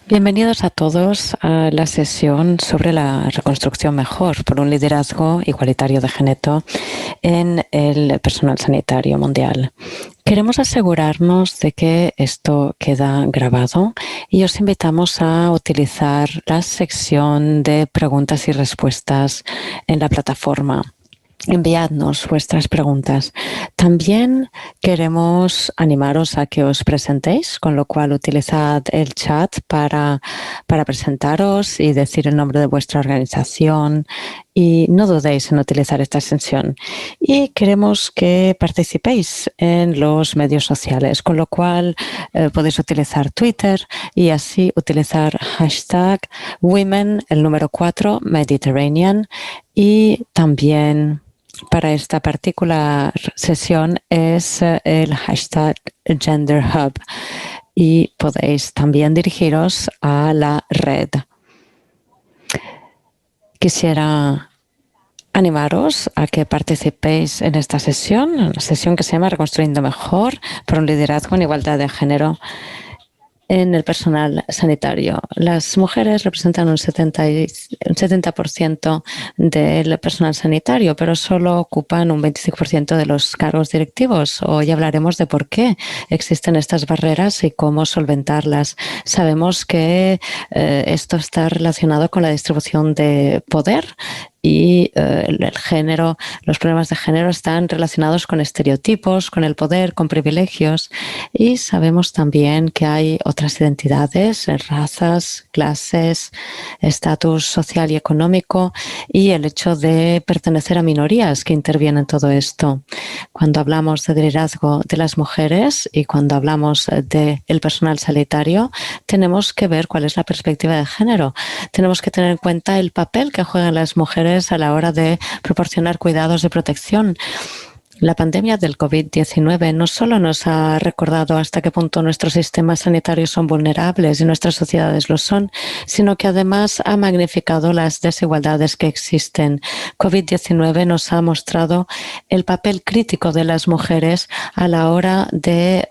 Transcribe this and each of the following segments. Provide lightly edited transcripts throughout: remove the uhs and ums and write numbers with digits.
Bienvenidos a todos a la sesión sobre la reconstrucción mejor por un liderazgo igualitario de género en el personal sanitario mundial. Queremos asegurarnos de que esto queda grabado y os invitamos a utilizar la sección de preguntas y respuestas en la plataforma. Enviadnos vuestras preguntas. También queremos animaros a que os presentéis, con lo cual utilizad el chat para presentaros y decir el nombre de vuestra organización y no dudéis en utilizar esta extensión. Y queremos que participéis en los medios sociales, con lo cual podéis utilizar Twitter y así utilizar hashtag Women, el número 4, Mediterranean, y también para esta particular sesión es el hashtag Gender Hub y podéis también dirigiros a la red. Quisiera animaros a que participéis en esta sesión, una sesión que se llama Reconstruyendo Mejor por un liderazgo en igualdad de género en el personal sanitario. Las mujeres representan un 70% del personal sanitario, pero solo ocupan un 25% de los cargos directivos. Hoy hablaremos de por qué existen estas barreras y cómo solventarlas. Sabemos que esto está relacionado con la distribución de poder y el género, los problemas de género están relacionados con estereotipos, con el poder, con privilegios, y sabemos también que hay otras identidades, razas, clases, estatus social y económico y el hecho de pertenecer a minorías que intervienen en todo esto. Cuando hablamos de liderazgo de las mujeres y cuando hablamos del personal sanitario, tenemos que ver cuál es la perspectiva de género. Tenemos que tener en cuenta el papel que juegan las mujeres a la hora de proporcionar cuidados de protección. La pandemia del COVID-19 no solo nos ha recordado hasta qué punto nuestros sistemas sanitarios son vulnerables y nuestras sociedades lo son, sino que además ha magnificado las desigualdades que existen. COVID-19 nos ha mostrado el papel crítico de las mujeres a la hora de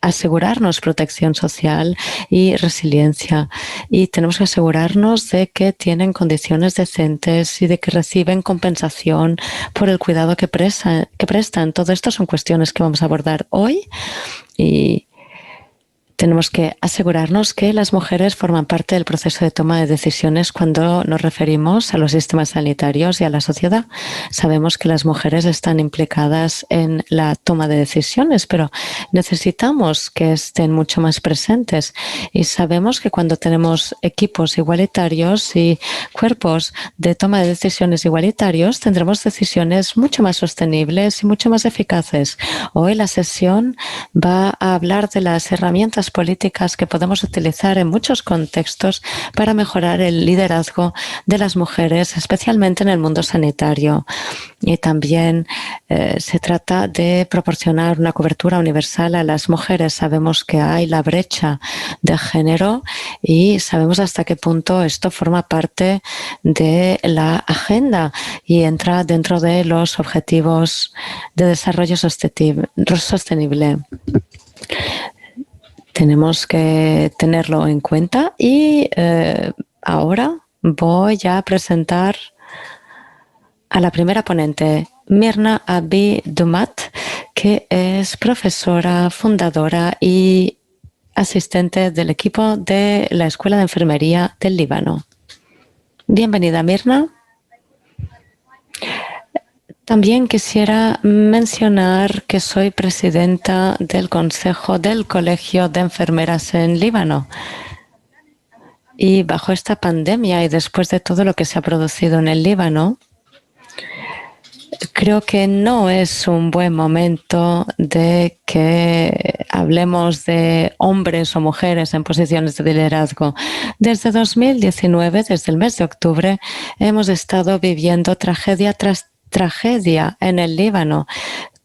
asegurarnos protección social y resiliencia, y tenemos que asegurarnos de que tienen condiciones decentes y de que reciben compensación por el cuidado que prestan. Todo esto son cuestiones que vamos a abordar hoy y tenemos que asegurarnos que las mujeres forman parte del proceso de toma de decisiones cuando nos referimos a los sistemas sanitarios y a la sociedad. Sabemos que las mujeres están implicadas en la toma de decisiones, pero necesitamos que estén mucho más presentes. Y sabemos que cuando tenemos equipos igualitarios y cuerpos de toma de decisiones igualitarios, tendremos decisiones mucho más sostenibles y mucho más eficaces. Hoy la sesión va a hablar de las herramientas políticas que podemos utilizar en muchos contextos para mejorar el liderazgo de las mujeres, especialmente en el mundo sanitario. Y también se trata de proporcionar una cobertura universal a las mujeres. Sabemos que hay la brecha de género y sabemos hasta qué punto esto forma parte de la agenda y entra dentro de los objetivos de desarrollo sostenible. Tenemos que tenerlo en cuenta y ahora voy a presentar a la primera ponente, Mirna Abi Dumat, que es profesora, fundadora y asistente del equipo de la Escuela de Enfermería del Líbano. Bienvenida, Mirna. También quisiera mencionar que soy presidenta del Consejo del Colegio de Enfermeras en Líbano. Y bajo esta pandemia y después de todo lo que se ha producido en el Líbano, creo que no es un buen momento de que hablemos de hombres o mujeres en posiciones de liderazgo. Desde 2019, desde el mes de octubre, hemos estado viviendo tragedia tras tragedia en el Líbano.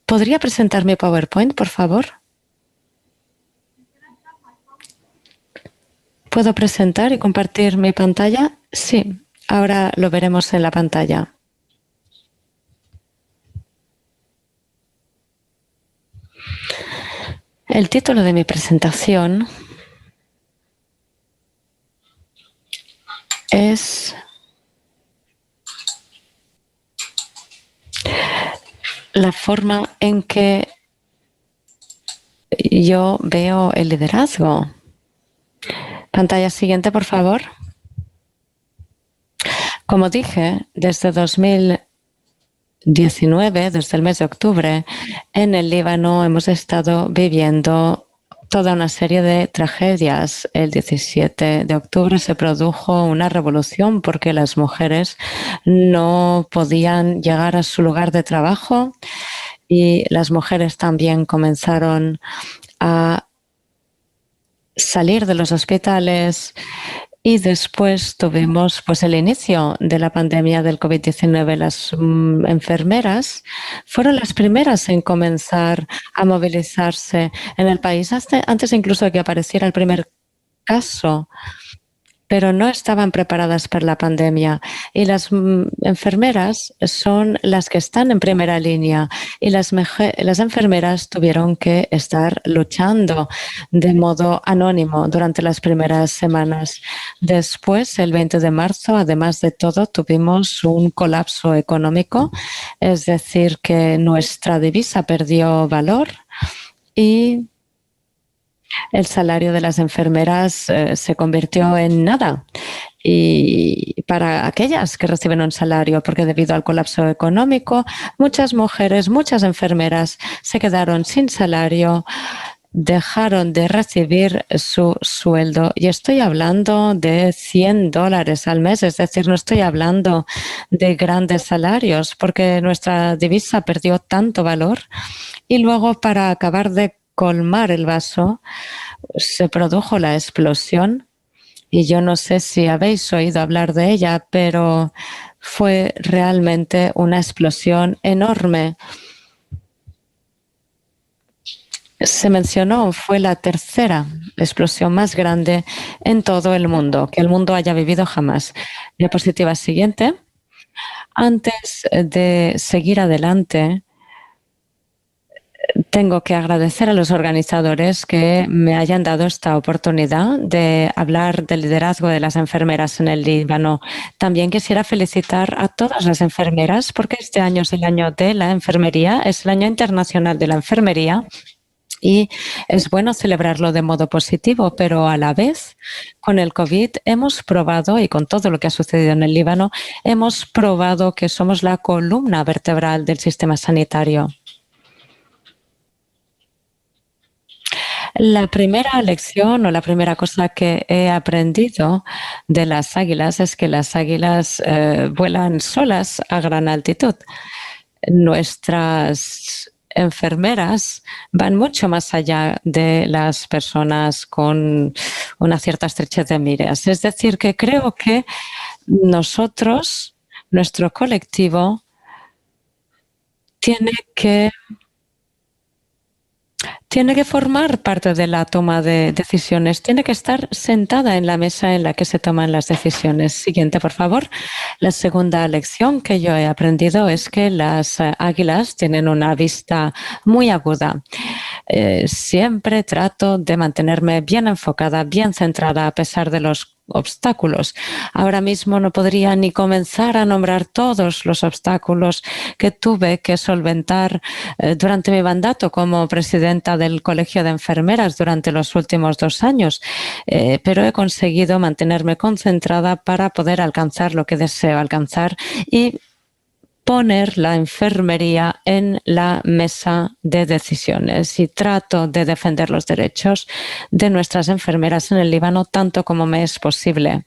¿Podría presentar mi PowerPoint, por favor? ¿Puedo presentar y compartir mi pantalla? Sí, ahora lo veremos en la pantalla. El título de mi presentación es la forma en que yo veo el liderazgo. Pantalla siguiente, por favor. Como dije, desde 2019, desde el mes de octubre, en el Líbano hemos estado viviendo toda una serie de tragedias. El 17 de octubre se produjo una revolución porque las mujeres no podían llegar a su lugar de trabajo y las mujeres también comenzaron a salir de los hospitales. Y después tuvimos pues el inicio de la pandemia del COVID-19. Las enfermeras fueron las primeras en comenzar a movilizarse en el país, antes incluso de que apareciera el primer caso, pero no estaban preparadas para la pandemia. Y las enfermeras son las que están en primera línea y las enfermeras tuvieron que estar luchando de modo anónimo durante las primeras semanas. Después, el 20 de marzo, además de todo, tuvimos un colapso económico, es decir, que nuestra divisa perdió valor y el salario de las enfermeras se convirtió en nada. Y para aquellas que reciben un salario, porque debido al colapso económico, muchas mujeres, muchas enfermeras se quedaron sin salario, dejaron de recibir su sueldo. Y estoy hablando de $100 al mes, es decir, no estoy hablando de grandes salarios, porque nuestra divisa perdió tanto valor. Y luego, para acabar de colmar el vaso, se produjo la explosión y yo no sé si habéis oído hablar de ella, pero fue realmente una explosión enorme. Se mencionó, fue la tercera explosión más grande en todo el mundo, que el mundo haya vivido jamás. Diapositiva siguiente. Antes de seguir adelante, tengo que agradecer a los organizadores que me hayan dado esta oportunidad de hablar del liderazgo de las enfermeras en el Líbano. También quisiera felicitar a todas las enfermeras porque este año es el año de la enfermería, es el año internacional de la enfermería. Y es bueno celebrarlo de modo positivo, pero a la vez, con el COVID hemos probado, y con todo lo que ha sucedido en el Líbano, hemos probado que somos la columna vertebral del sistema sanitario. La primera lección o la primera cosa que he aprendido de las águilas es que las águilas vuelan solas a gran altitud. Nuestras enfermeras van mucho más allá de las personas con una cierta estrechez de miras. Es decir, que creo que nosotros, nuestro colectivo, tiene que formar parte de la toma de decisiones, tiene que estar sentada en la mesa en la que se toman las decisiones. Siguiente, por favor. La segunda lección que yo he aprendido es que las águilas tienen una vista muy aguda. Siempre trato de mantenerme bien enfocada, bien centrada a pesar de los obstáculos. Ahora mismo no podría ni comenzar a nombrar todos los obstáculos que tuve que solventar durante mi mandato como presidenta del Colegio de Enfermeras durante los últimos 2 años, pero he conseguido mantenerme concentrada para poder alcanzar lo que deseo alcanzar y poner la enfermería en la mesa de decisiones, y trato de defender los derechos de nuestras enfermeras en el Líbano tanto como me es posible.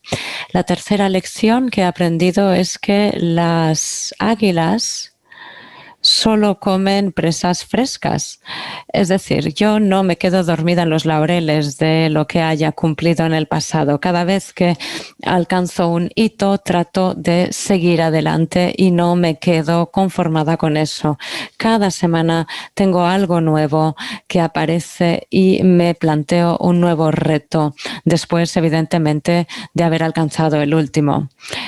La tercera lección que he aprendido es que las águilas solo comen presas frescas. Es decir, yo no me quedo dormida en los laureles de lo que haya cumplido en el pasado. Cada vez que alcanzo un hito, trato de seguir adelante y no me quedo conformada con eso. Cada semana tengo algo nuevo que aparece y me planteo un nuevo reto, después, evidentemente, de haber alcanzado el último.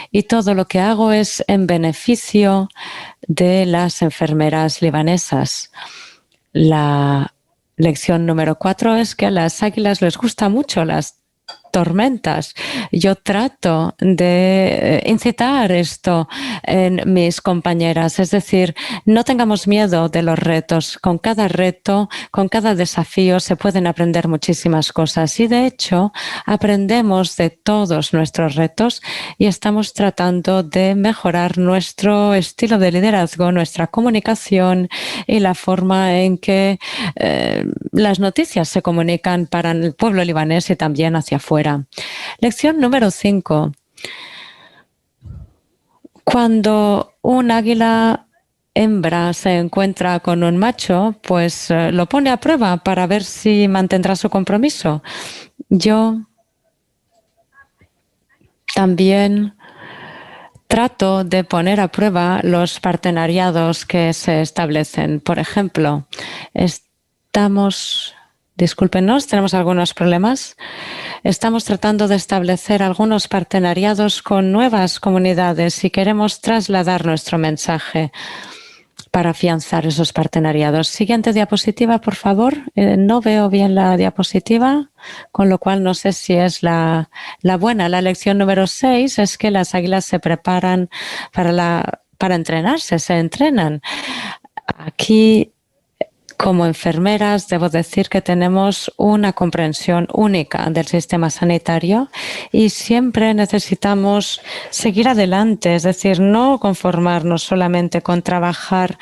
Y todo lo que hago es en beneficio de las enfermeras libanesas. La lección número 4 es que a las águilas les gusta mucho las tormentas. Yo trato de incitar esto en mis compañeras, es decir, no tengamos miedo de los retos. Con cada reto, con cada desafío se pueden aprender muchísimas cosas y de hecho aprendemos de todos nuestros retos y estamos tratando de mejorar nuestro estilo de liderazgo, nuestra comunicación y la forma en que las noticias se comunican para el pueblo libanés y también hacia afuera. Lección número 5. Cuando un águila hembra se encuentra con un macho, pues lo pone a prueba para ver si mantendrá su compromiso. Yo también trato de poner a prueba los partenariados que se establecen. Por ejemplo, discúlpenos, tenemos algunos problemas. Estamos tratando de establecer algunos partenariados con nuevas comunidades y queremos trasladar nuestro mensaje para afianzar esos partenariados. Siguiente diapositiva, por favor. No veo bien la diapositiva, con lo cual no sé si es la buena. La lección número 6 es que las águilas se preparan para entrenarse, se entrenan. Aquí, como enfermeras, debo decir que tenemos una comprensión única del sistema sanitario y siempre necesitamos seguir adelante, es decir, no conformarnos solamente con trabajar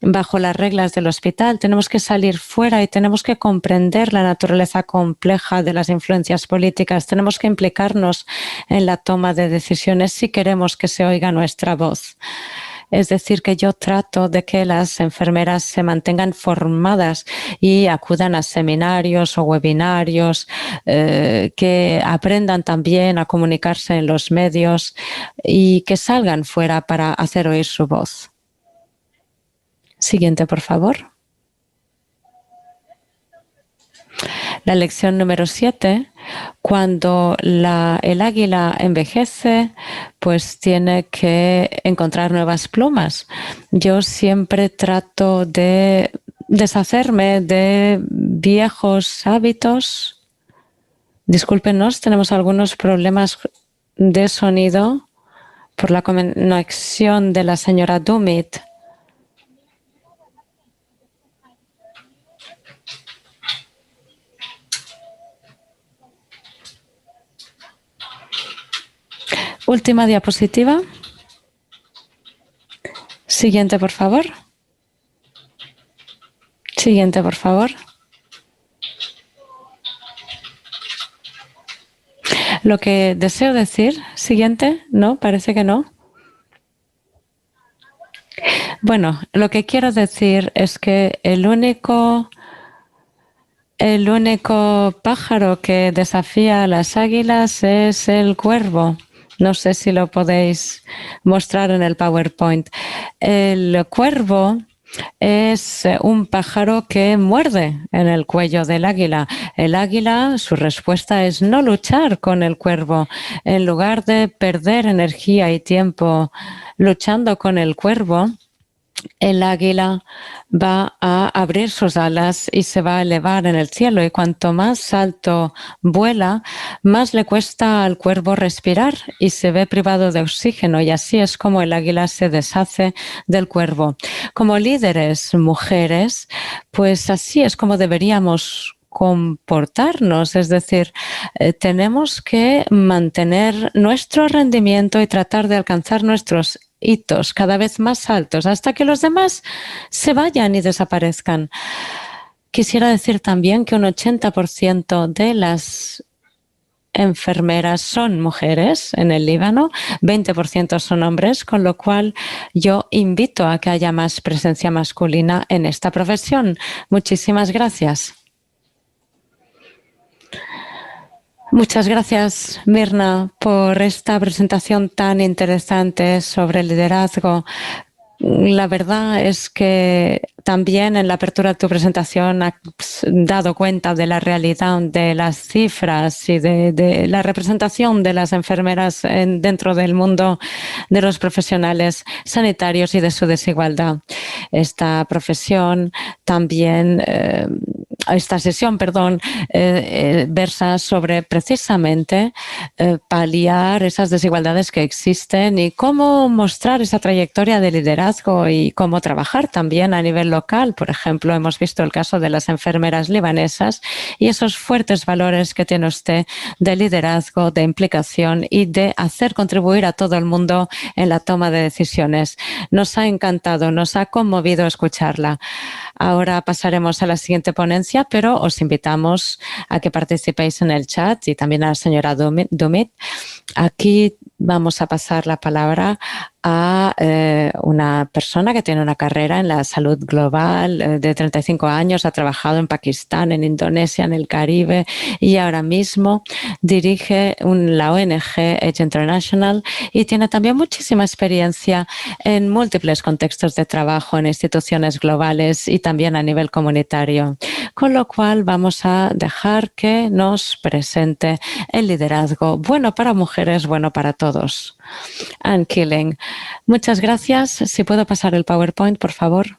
bajo las reglas del hospital. Tenemos que salir fuera y tenemos que comprender la naturaleza compleja de las influencias políticas. Tenemos que implicarnos en la toma de decisiones si queremos que se oiga nuestra voz. Es decir, que yo trato de que las enfermeras se mantengan formadas y acudan a seminarios o webinarios, que aprendan también a comunicarse en los medios y que salgan fuera para hacer oír su voz. Siguiente, por favor. La lección número 7, cuando el águila envejece, pues tiene que encontrar nuevas plumas. Yo siempre trato de deshacerme de viejos hábitos. Discúlpenos, tenemos algunos problemas de sonido por la conexión de la señora Dumit. Última diapositiva. Siguiente, por favor. Siguiente, por favor. Lo que deseo decir, siguiente, no, parece que no. Bueno, lo que quiero decir es que el único pájaro que desafía a las águilas es el cuervo. No sé si lo podéis mostrar en el PowerPoint. El cuervo es un pájaro que muerde en el cuello del águila. El águila, su respuesta es no luchar con el cuervo. En lugar de perder energía y tiempo luchando con el cuervo, el águila va a abrir sus alas y se va a elevar en el cielo, y cuanto más alto vuela, más le cuesta al cuervo respirar y se ve privado de oxígeno, y así es como el águila se deshace del cuervo. Como líderes, mujeres, pues así es como deberíamos comportarnos, es decir, tenemos que mantener nuestro rendimiento y tratar de alcanzar nuestros hitos cada vez más altos hasta que los demás se vayan y desaparezcan. Quisiera decir también que un 80% de las enfermeras son mujeres en el Líbano, 20% son hombres, con lo cual yo invito a que haya más presencia masculina en esta profesión. Muchísimas gracias. Muchas gracias, Mirna, por esta presentación tan interesante sobre el liderazgo. La verdad es que también en la apertura de tu presentación has dado cuenta de la realidad de las cifras y de la representación de las enfermeras dentro del mundo de los profesionales sanitarios y de su desigualdad. Esta profesión también esta sesión, versa sobre precisamente paliar esas desigualdades que existen y cómo mostrar esa trayectoria de liderazgo y cómo trabajar también a nivel local. Por ejemplo, hemos visto el caso de las enfermeras libanesas y esos fuertes valores que tiene usted de liderazgo, de implicación y de hacer contribuir a todo el mundo en la toma de decisiones. Nos ha encantado, nos ha conmovido escucharla. Ahora pasaremos a la siguiente ponencia, pero os invitamos a que participéis en el chat y también a la señora Dumit. Aquí vamos a pasar la palabra a una persona que tiene una carrera en la salud global de 35 años, ha trabajado en Pakistán, en Indonesia, en el Caribe y ahora mismo dirige la ONG Age International y tiene también muchísima experiencia en múltiples contextos de trabajo en instituciones globales y también a nivel comunitario. Con lo cual vamos a dejar que nos presente el liderazgo bueno para mujeres, bueno para todos. Ann Killing. Muchas gracias. Si puedo pasar el PowerPoint, por favor.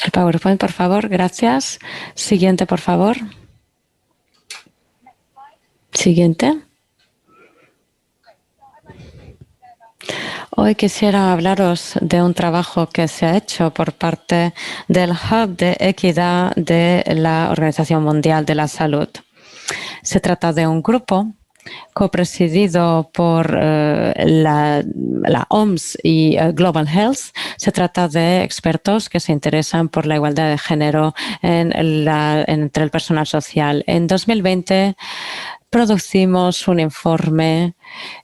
El PowerPoint, por favor. Gracias. Siguiente, por favor. Siguiente. Hoy quisiera hablaros de un trabajo que se ha hecho por parte del Hub de Equidad de la Organización Mundial de la Salud. Se trata de un grupo copresidido por la OMS y Global Health. Se trata de expertos que se interesan por la igualdad de género entre el personal social. En 2020 producimos un informe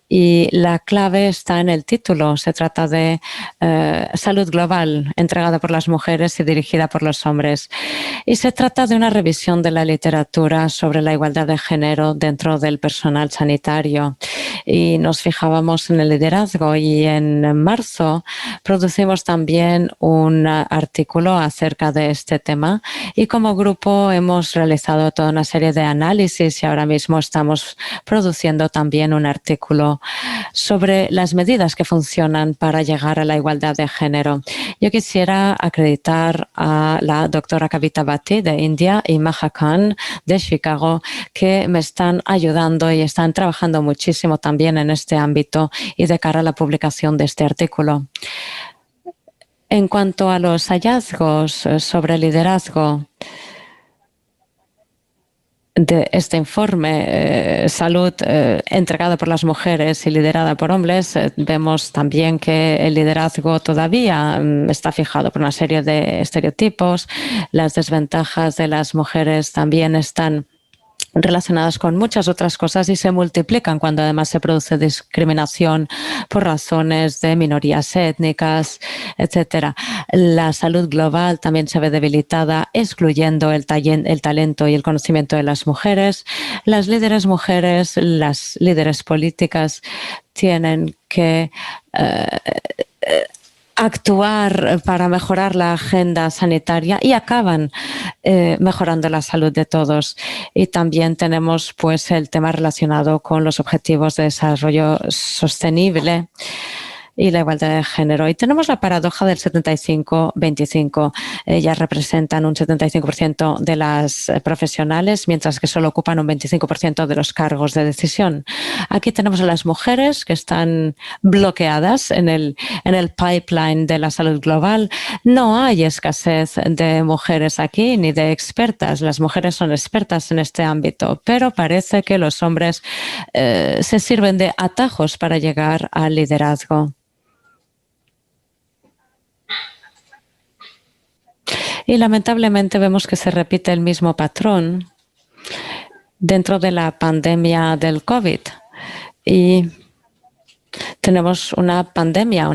y la clave está en el título. Se trata de salud global, entregada por las mujeres y dirigida por los hombres. Y se trata de una revisión de la literatura sobre la igualdad de género dentro del personal sanitario. Y nos fijábamos en el liderazgo y en marzo producimos también un artículo acerca de este tema y como grupo hemos realizado toda una serie de análisis y ahora mismo estamos produciendo también un artículo sobre las medidas que funcionan para llegar a la igualdad de género. Yo quisiera acreditar a la doctora Kavita Bhatti de India y Maha Khan de Chicago, que me están ayudando y están trabajando muchísimo también en este ámbito y de cara a la publicación de este artículo. En cuanto a los hallazgos sobre liderazgo de este informe, salud entregada por las mujeres y liderada por hombres, vemos también que el liderazgo todavía está fijado por una serie de estereotipos. Las desventajas de las mujeres también están relacionadas con muchas otras cosas y se multiplican cuando además se produce discriminación por razones de minorías étnicas, etcétera. La salud global también se ve debilitada, excluyendo el talento y el conocimiento de las mujeres. Las líderes mujeres, las líderes políticas tienen que actuar para mejorar la agenda sanitaria y acaban mejorando la salud de todos. Y también tenemos pues el tema relacionado con los objetivos de desarrollo sostenible y la igualdad de género. Y tenemos la paradoja del 75-25. Ellas representan un 75% de las profesionales, mientras que solo ocupan un 25% de los cargos de decisión. Aquí tenemos a las mujeres que están bloqueadas en el pipeline de la salud global. No hay escasez de mujeres aquí ni de expertas. Las mujeres son expertas en este ámbito, pero parece que los hombres se sirven de atajos para llegar al liderazgo. Y lamentablemente vemos que se repite el mismo patrón dentro de la pandemia del COVID. Y tenemos una pandemia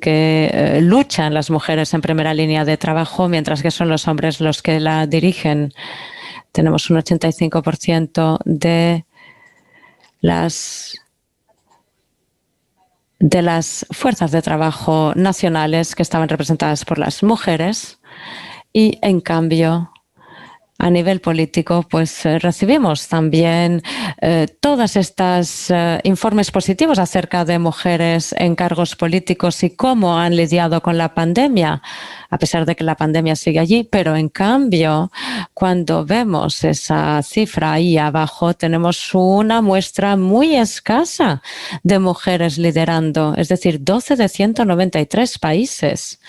que luchan las mujeres en primera línea de trabajo, mientras que son los hombres los que la dirigen. Tenemos un 85% de las fuerzas de trabajo nacionales que estaban representadas por las mujeres y, en cambio, a nivel político, pues recibimos también todas estas informes positivos acerca de mujeres en cargos políticos y cómo han lidiado con la pandemia, a pesar de que la pandemia sigue allí, pero en cambio, cuando vemos esa cifra ahí abajo, tenemos una muestra muy escasa de mujeres liderando, es decir, 12 de 193 países.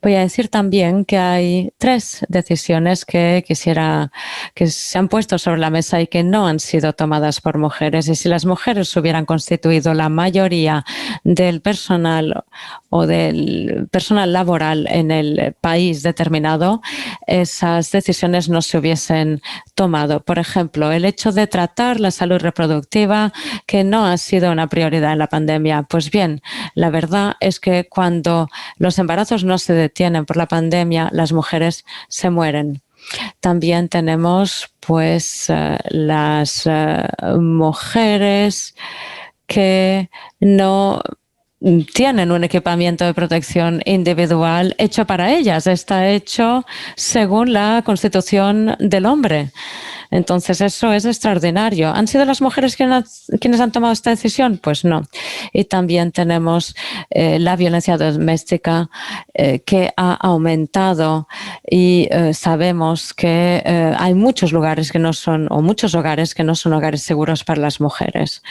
Voy a decir también que hay 3 decisiones que quisiera que se han puesto sobre la mesa y que no han sido tomadas por mujeres. Y si las mujeres hubieran constituido la mayoría del personal o del personal laboral en el país determinado, esas decisiones no se hubiesen tomado. Por ejemplo, el hecho de tratar la salud reproductiva, que no ha sido una prioridad en la pandemia. Pues bien, la verdad es que cuando los embarazos no se detienen por la pandemia, las mujeres se mueren. También tenemos pues las mujeres que no tienen un equipamiento de protección individual hecho para ellas. Está hecho según la Constitución del hombre. Entonces, eso es extraordinario. ¿Han sido las mujeres quienes han tomado esta decisión? Pues no. Y también tenemos la violencia doméstica que ha aumentado y sabemos que hay muchos lugares que no son, o muchos hogares que no son hogares seguros para las mujeres.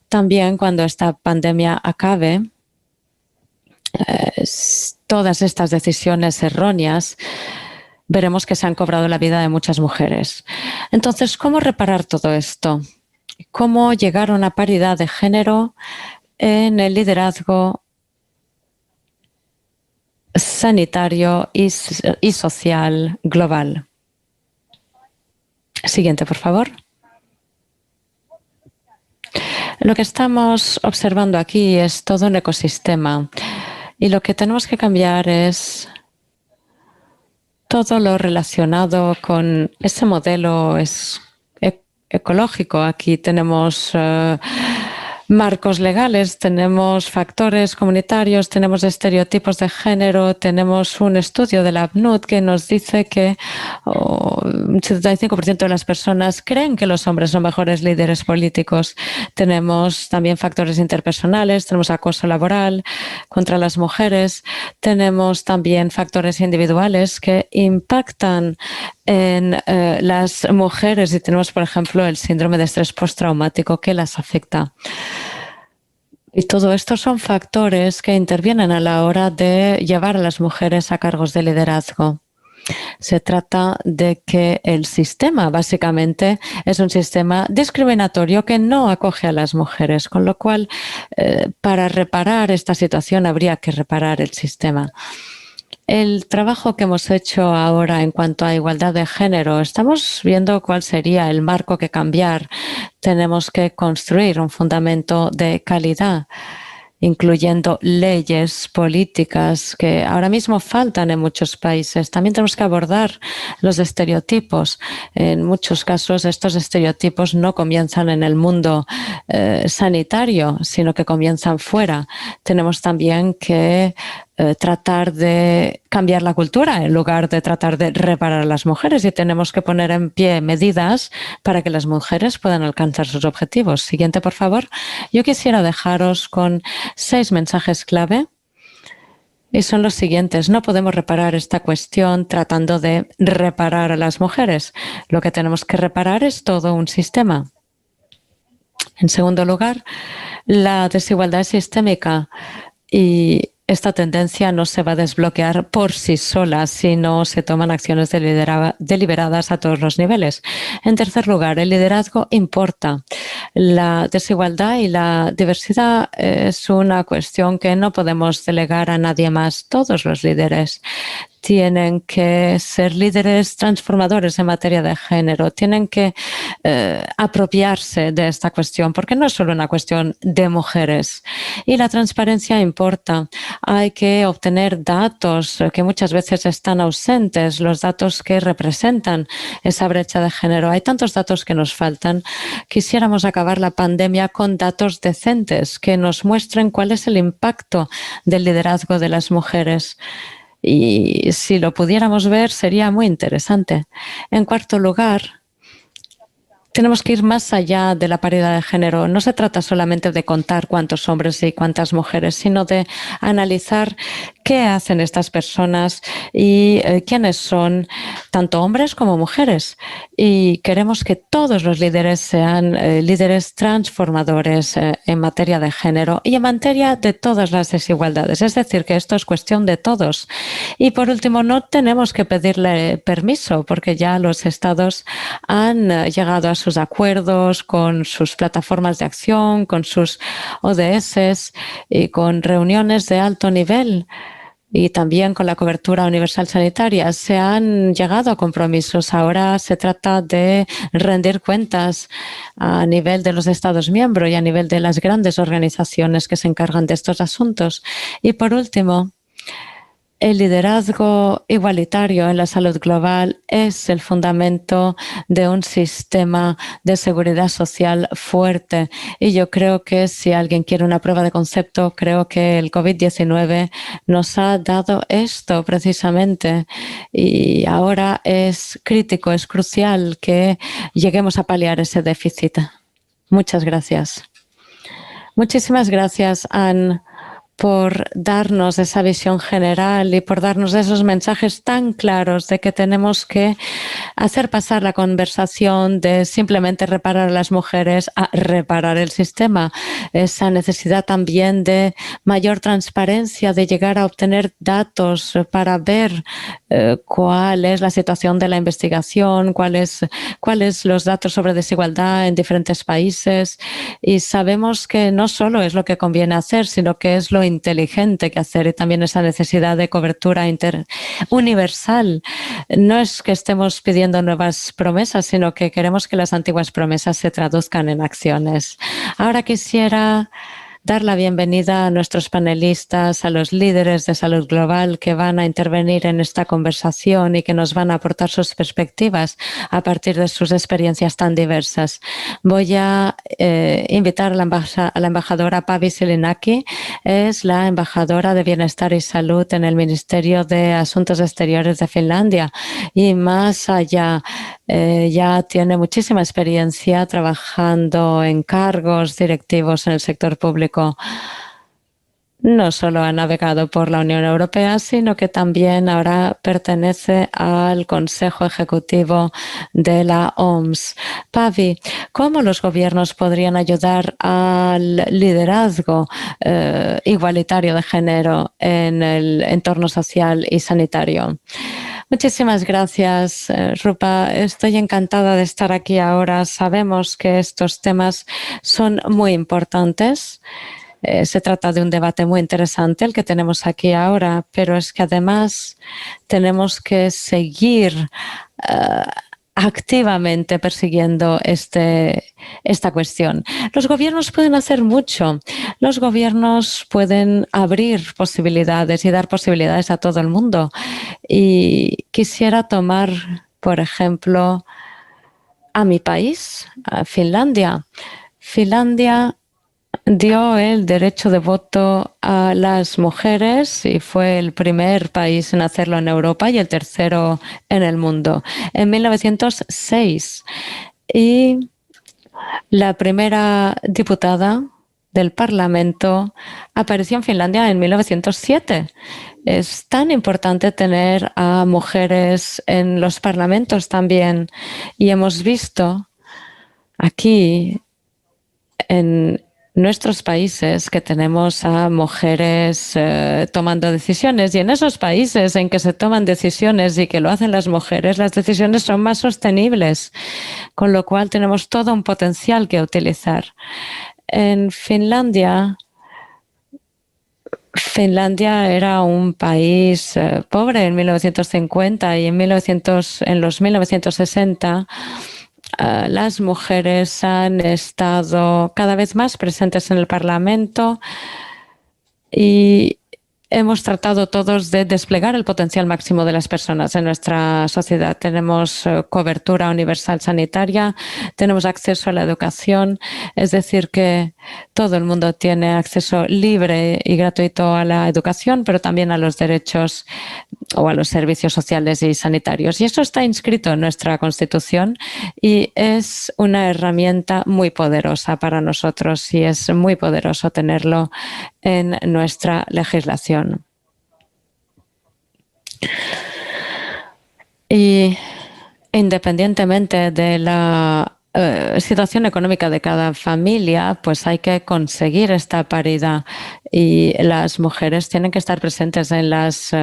También cuando esta pandemia acabe, todas estas decisiones erróneas veremos que se han cobrado la vida de muchas mujeres. Entonces, ¿cómo reparar todo esto? ¿Cómo llegar a una paridad de género en el liderazgo sanitario y social global? Siguiente, por favor. Lo que estamos observando aquí es todo un ecosistema y lo que tenemos que cambiar es todo lo relacionado con ese modelo ecológico. Aquí tenemos marcos legales, tenemos factores comunitarios, tenemos estereotipos de género, tenemos un estudio de la PNUD que nos dice que un 75% de las personas creen que los hombres son mejores líderes políticos. Tenemos también factores interpersonales, tenemos acoso laboral contra las mujeres, tenemos también factores individuales que impactan en las mujeres y tenemos, por ejemplo, el síndrome de estrés postraumático que las afecta. Y todo esto son factores que intervienen a la hora de llevar a las mujeres a cargos de liderazgo. Se trata de que el sistema, básicamente, es un sistema discriminatorio que no acoge a las mujeres, con lo cual, para reparar esta situación habría que reparar el sistema. El trabajo que hemos hecho ahora en cuanto a igualdad de género, estamos viendo cuál sería el marco que cambiar. Tenemos que construir un fundamento de calidad, incluyendo leyes, políticas que ahora mismo faltan en muchos países. También tenemos que abordar los estereotipos. En muchos casos estos estereotipos no comienzan en el mundo sanitario, sino que comienzan fuera. Tenemos también que tratar de cambiar la cultura en lugar de tratar de reparar a las mujeres y tenemos que poner en pie medidas para que las mujeres puedan alcanzar sus objetivos. Siguiente, por favor. Yo quisiera dejaros con 6 mensajes clave y son los siguientes. No podemos reparar esta cuestión tratando de reparar a las mujeres. Lo que tenemos que reparar es todo un sistema. En segundo lugar, la desigualdad es sistémica y esta tendencia no se va a desbloquear por sí sola si no se toman acciones deliberadas a todos los niveles. En tercer lugar, el liderazgo importa. La desigualdad y la diversidad es una cuestión que no podemos delegar a nadie más. Todos los líderes tienen que ser líderes transformadores en materia de género, tienen que apropiarse de esta cuestión, porque no es solo una cuestión de mujeres. Y la transparencia importa. Hay que obtener datos que muchas veces están ausentes, los datos que representan esa brecha de género. Hay tantos datos que nos faltan. Quisiéramos acabar la pandemia con datos decentes que nos muestren cuál es el impacto del liderazgo de las mujeres. y si lo pudiéramos ver sería muy interesante. En cuarto lugar, tenemos que ir más allá de la paridad de género. No se trata solamente de contar cuántos hombres y cuántas mujeres, sino de analizar qué hacen estas personas y quiénes son, tanto hombres como mujeres. Y queremos que todos los líderes sean líderes transformadores en materia de género y en materia de todas las desigualdades. Es decir, que esto es cuestión de todos. Y por último, no tenemos que pedirle permiso porque ya los estados han llegado a sus acuerdos con sus plataformas de acción, con sus ODS y con reuniones de alto nivel. Y también con la cobertura universal sanitaria se han llegado a compromisos. Ahora se trata de rendir cuentas a nivel de los Estados miembros y a nivel de las grandes organizaciones que se encargan de estos asuntos. Y por último, el liderazgo igualitario en la salud global es el fundamento de un sistema de seguridad social fuerte. Y yo creo que si alguien quiere una prueba de concepto, creo que el COVID-19 nos ha dado esto precisamente. Y ahora es crítico, es crucial que lleguemos a paliar ese déficit. Muchas gracias. Muchísimas gracias, Anne, por darnos esa visión general y por darnos esos mensajes tan claros de que tenemos que hacer pasar la conversación de simplemente reparar a las mujeres a reparar el sistema. Esa necesidad también de mayor transparencia, de llegar a obtener datos para ver cuál es la situación de la investigación, cuáles los datos sobre desigualdad en diferentes países. Y sabemos que no solo es lo que conviene hacer, sino que es lo inteligente que hacer y también esa necesidad de cobertura universal. No es que estemos pidiendo nuevas promesas, sino que queremos que las antiguas promesas se traduzcan en acciones. Ahora quisiera dar la bienvenida a nuestros panelistas, a los líderes de salud global que van a intervenir en esta conversación y que nos van a aportar sus perspectivas a partir de sus experiencias tan diversas. Voy a invitar a la embajadora Pavi Silinaki, es la embajadora de Bienestar y Salud en el Ministerio de Asuntos Exteriores de Finlandia y más allá. Ya tiene muchísima experiencia trabajando en cargos directivos en el sector público. No solo ha navegado por la Unión Europea, sino que también ahora pertenece al Consejo Ejecutivo de la OMS. Pavi, ¿cómo los gobiernos podrían ayudar al liderazgo igualitario de género en el entorno social y sanitario? Muchísimas gracias, Rupa. Estoy encantada de estar aquí ahora. Sabemos que estos temas son muy importantes. Se trata de un debate muy interesante el que tenemos aquí ahora, pero es que además tenemos que seguir activamente persiguiendo esta cuestión. Los gobiernos pueden hacer mucho. Los gobiernos pueden abrir posibilidades y dar posibilidades a todo el mundo. Y quisiera tomar, por ejemplo, a mi país, a Finlandia. Finlandia dio el derecho de voto a las mujeres y fue el primer país en hacerlo en Europa y el tercero en el mundo en 1906. Y la primera diputada del Parlamento apareció en Finlandia en 1907. Es tan importante tener a mujeres en los parlamentos también. Y hemos visto aquí en nuestros países que tenemos a mujeres tomando decisiones, y en esos países en que se toman decisiones y que lo hacen las mujeres, las decisiones son más sostenibles, con lo cual tenemos todo un potencial que utilizar. En Finlandia era un país pobre en 1950 y en los 1960 las mujeres han estado cada vez más presentes en el Parlamento y hemos tratado todos de desplegar el potencial máximo de las personas en nuestra sociedad. Tenemos cobertura universal sanitaria, tenemos acceso a la educación, es decir, que todo el mundo tiene acceso libre y gratuito a la educación, pero también a los derechos o a los servicios sociales y sanitarios. Y eso está inscrito en nuestra Constitución y es una herramienta muy poderosa para nosotros y es muy poderoso tenerlo en nuestra legislación. Y independientemente de la situación económica de cada familia, pues hay que conseguir esta paridad y las mujeres tienen que estar presentes en las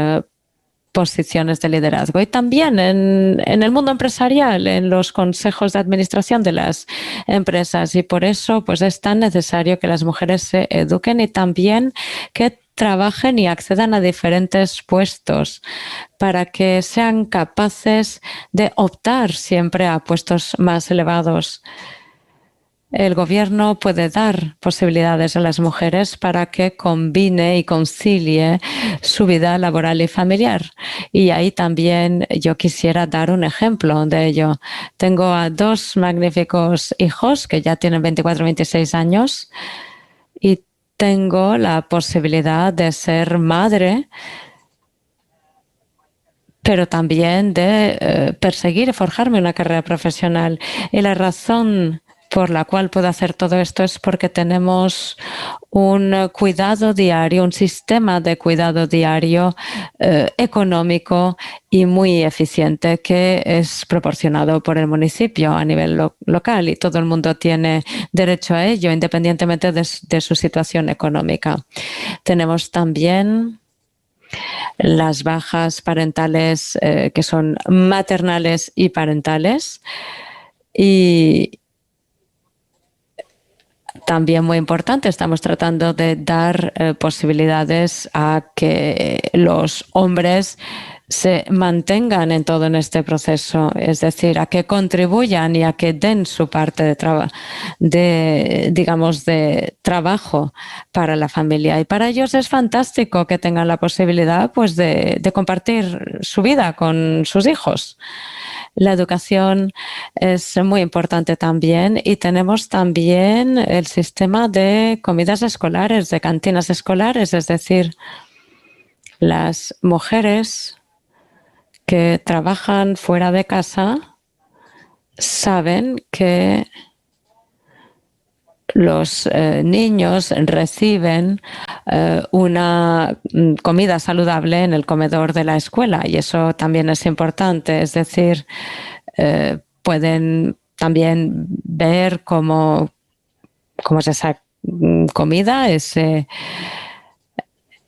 posiciones de liderazgo y también en el mundo empresarial, en los consejos de administración de las empresas. Y por eso pues es tan necesario que las mujeres se eduquen y también que trabajen y accedan a diferentes puestos para que sean capaces de optar siempre a puestos más elevados. El gobierno puede dar posibilidades a las mujeres para que combine y concilie su vida laboral y familiar. Y ahí también yo quisiera dar un ejemplo de ello. Tengo a dos magníficos hijos que ya tienen 24 y 26 años y tengo la posibilidad de ser madre, pero también de perseguir y forjarme una carrera profesional. Y la razón por la cual puedo hacer todo esto es porque tenemos un cuidado diario, un sistema de cuidado diario económico y muy eficiente que es proporcionado por el municipio a nivel local y todo el mundo tiene derecho a ello independientemente de su situación económica. Tenemos también las bajas parentales que son maternales y parentales y también muy importante, estamos tratando de dar posibilidades a que los hombres se mantengan en todo en este proceso, es decir, a que contribuyan y a que den su parte de trabajo para la familia. Y para ellos es fantástico que tengan la posibilidad pues, de compartir su vida con sus hijos. La educación es muy importante también y tenemos también el sistema de comidas escolares, de cantinas escolares, es decir, las mujeres que trabajan fuera de casa saben que los niños reciben una comida saludable en el comedor de la escuela y eso también es importante. Es decir, pueden también ver cómo es esa comida,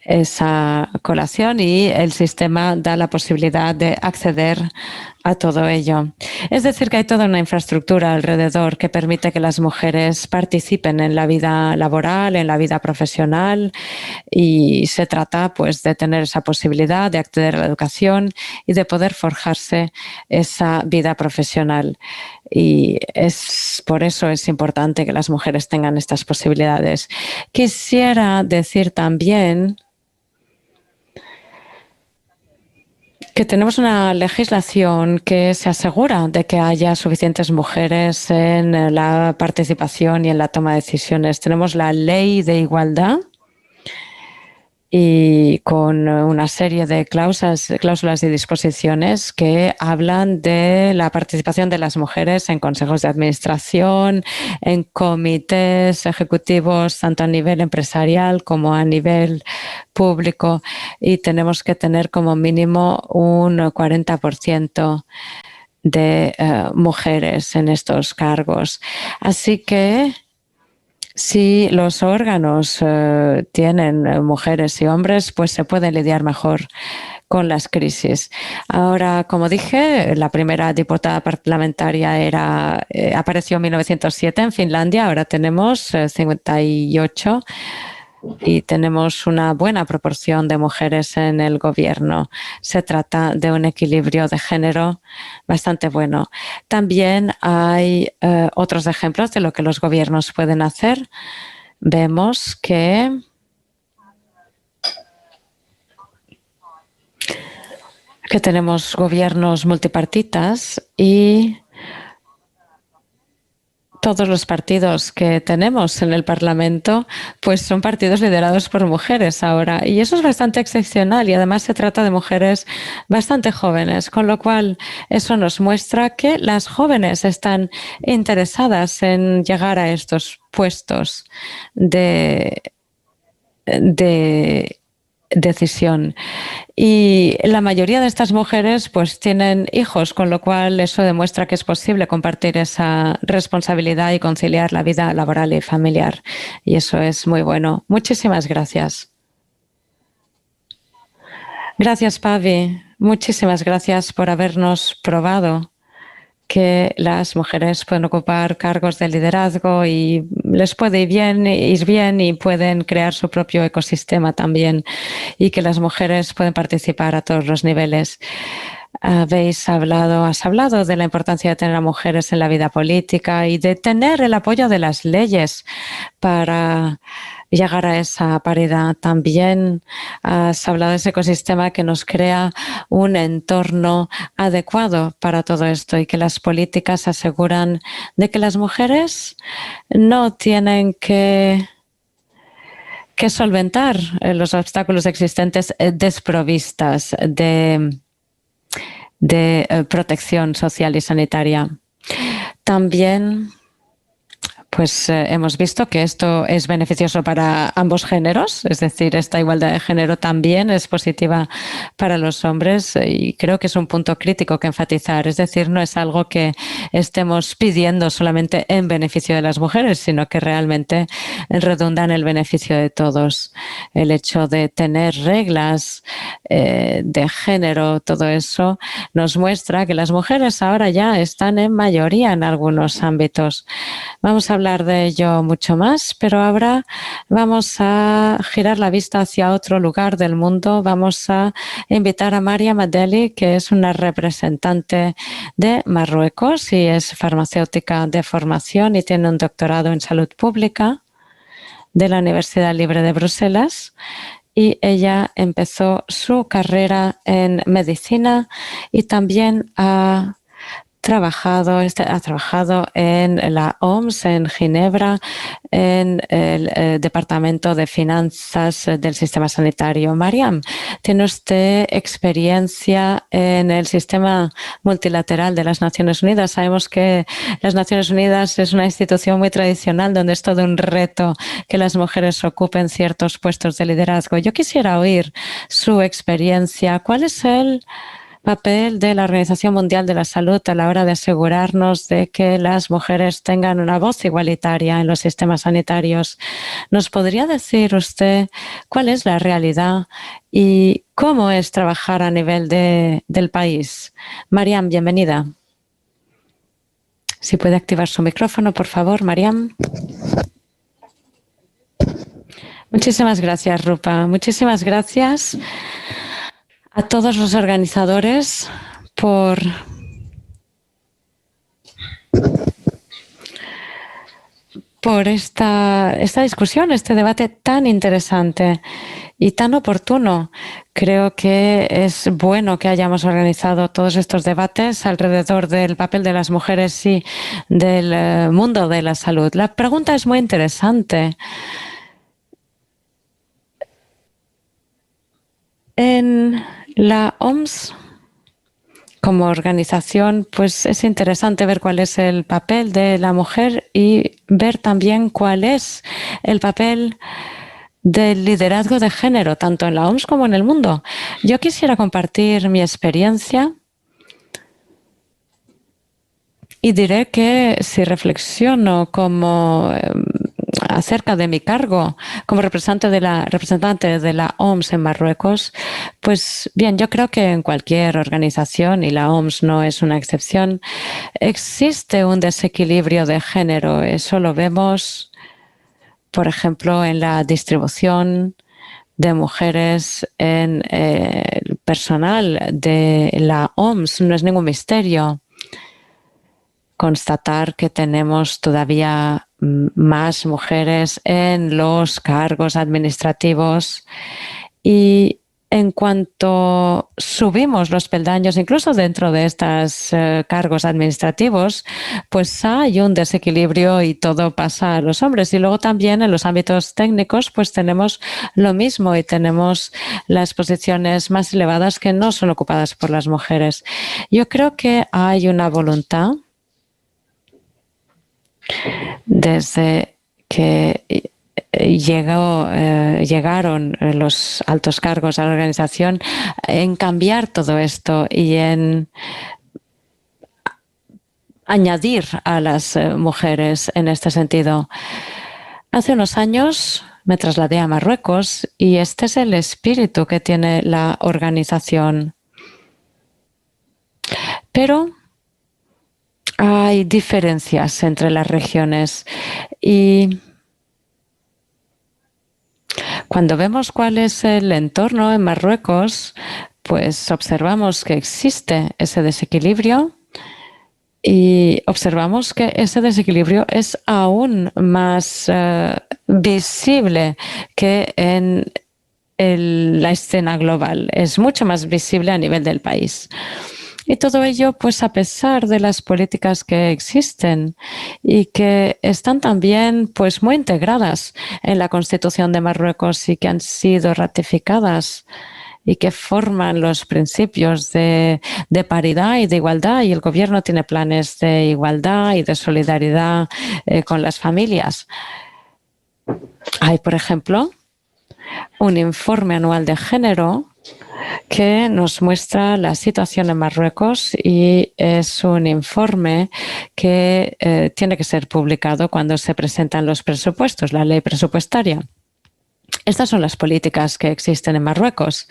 esa colación y el sistema da la posibilidad de acceder a todo ello. Es decir, que hay toda una infraestructura alrededor que permite que las mujeres participen en la vida laboral, en la vida profesional y se trata pues de tener esa posibilidad de acceder a la educación y de poder forjarse esa vida profesional. Y por eso es importante que las mujeres tengan estas posibilidades. Quisiera decir también que tenemos una legislación que se asegura de que haya suficientes mujeres en la participación y en la toma de decisiones. Tenemos la Ley de Igualdad y con una serie de cláusulas y disposiciones que hablan de la participación de las mujeres en consejos de administración, en comités ejecutivos, tanto a nivel empresarial como a nivel público, y tenemos que tener como mínimo un 40% de mujeres en estos cargos. Así que si los órganos tienen mujeres y hombres, pues se puede lidiar mejor con las crisis. Ahora, como dije, la primera diputada parlamentaria apareció en 1907 en Finlandia, ahora tenemos 58 y tenemos una buena proporción de mujeres en el gobierno. Se trata de un equilibrio de género bastante bueno. También hay otros ejemplos de lo que los gobiernos pueden hacer. Vemos que que tenemos gobiernos multipartitas y todos los partidos que tenemos en el Parlamento pues son partidos liderados por mujeres ahora, y eso es bastante excepcional, y además se trata de mujeres bastante jóvenes, con lo cual eso nos muestra que las jóvenes están interesadas en llegar a estos puestos de decisión. Y la mayoría de estas mujeres pues tienen hijos, con lo cual eso demuestra que es posible compartir esa responsabilidad y conciliar la vida laboral y familiar. Y eso es muy bueno. Muchísimas gracias. Gracias, Pavi. Muchísimas gracias por habernos probado que las mujeres pueden ocupar cargos de liderazgo y les puede ir bien y pueden crear su propio ecosistema también, y que las mujeres pueden participar a todos los niveles. Has hablado de la importancia de tener a mujeres en la vida política y de tener el apoyo de las leyes para llegar a esa paridad. También has hablado de ese ecosistema que nos crea un entorno adecuado para todo esto, y que las políticas aseguran de que las mujeres no tienen que solventar los obstáculos existentes desprovistas de protección social y sanitaria. También pues hemos visto que esto es beneficioso para ambos géneros, es decir, esta igualdad de género también es positiva para los hombres, y creo que es un punto crítico que enfatizar. Es decir, no es algo que estemos pidiendo solamente en beneficio de las mujeres, sino que realmente redunda en el beneficio de todos. El hecho de tener reglas de género, todo eso nos muestra que las mujeres ahora ya están en mayoría en algunos ámbitos. Vamos a hablar de ello mucho más, pero ahora vamos a girar la vista hacia otro lugar del mundo. Vamos a invitar a Maria Madeli, que es una representante de Marruecos y es farmacéutica de formación y tiene un doctorado en salud pública de la Universidad Libre de Bruselas. Y ella empezó su carrera en medicina y también ha trabajado en la OMS en Ginebra, en el Departamento de Finanzas del Sistema Sanitario. Mariam, ¿tiene usted experiencia en el sistema multilateral de las Naciones Unidas? Sabemos que las Naciones Unidas es una institución muy tradicional donde es todo un reto que las mujeres ocupen ciertos puestos de liderazgo. Yo quisiera oír su experiencia. ¿Cuál es el papel de la Organización Mundial de la Salud a la hora de asegurarnos de que las mujeres tengan una voz igualitaria en los sistemas sanitarios? ¿Nos podría decir usted cuál es la realidad y cómo es trabajar a nivel del país? Mariam, bienvenida. Si puede activar su micrófono, por favor, Mariam. Muchísimas gracias, Rupa. Muchísimas gracias a todos los organizadores por esta discusión, este debate tan interesante y tan oportuno. Creo que es bueno que hayamos organizado todos estos debates alrededor del papel de las mujeres y del mundo de la salud. La pregunta es muy interesante. En la OMS, como organización, pues es interesante ver cuál es el papel de la mujer y ver también cuál es el papel del liderazgo de género, tanto en la OMS como en el mundo. Yo quisiera compartir mi experiencia y diré que si reflexiono como acerca de mi cargo como representante de la OMS en Marruecos, pues bien, yo creo que en cualquier organización, y la OMS no es una excepción, existe un desequilibrio de género. Eso lo vemos, por ejemplo, en la distribución de mujeres en el personal de la OMS. No es ningún misterio constatar que tenemos todavía más mujeres en los cargos administrativos, y en cuanto subimos los peldaños, incluso dentro de estos cargos administrativos, pues hay un desequilibrio y todo pasa a los hombres. Y luego también en los ámbitos técnicos, pues tenemos lo mismo y tenemos las posiciones más elevadas que no son ocupadas por las mujeres. Yo creo que hay una voluntad desde que llegaron los altos cargos a la organización en cambiar todo esto y en añadir a las mujeres en este sentido. Hace unos años me trasladé a Marruecos y este es el espíritu que tiene la organización. Pero hay diferencias entre las regiones y cuando vemos cuál es el entorno en Marruecos, pues observamos que existe ese desequilibrio y observamos que ese desequilibrio es aún más visible que en la escena global. Es mucho más visible a nivel del país. Y todo ello, pues a pesar de las políticas que existen y que están también pues muy integradas en la Constitución de Marruecos y que han sido ratificadas y que forman los principios de paridad y de igualdad, y el gobierno tiene planes de igualdad y de solidaridad con las familias. Hay, por ejemplo, un informe anual de género que nos muestra la situación en Marruecos y es un informe que tiene que ser publicado cuando se presentan los presupuestos, la ley presupuestaria. Estas son las políticas que existen en Marruecos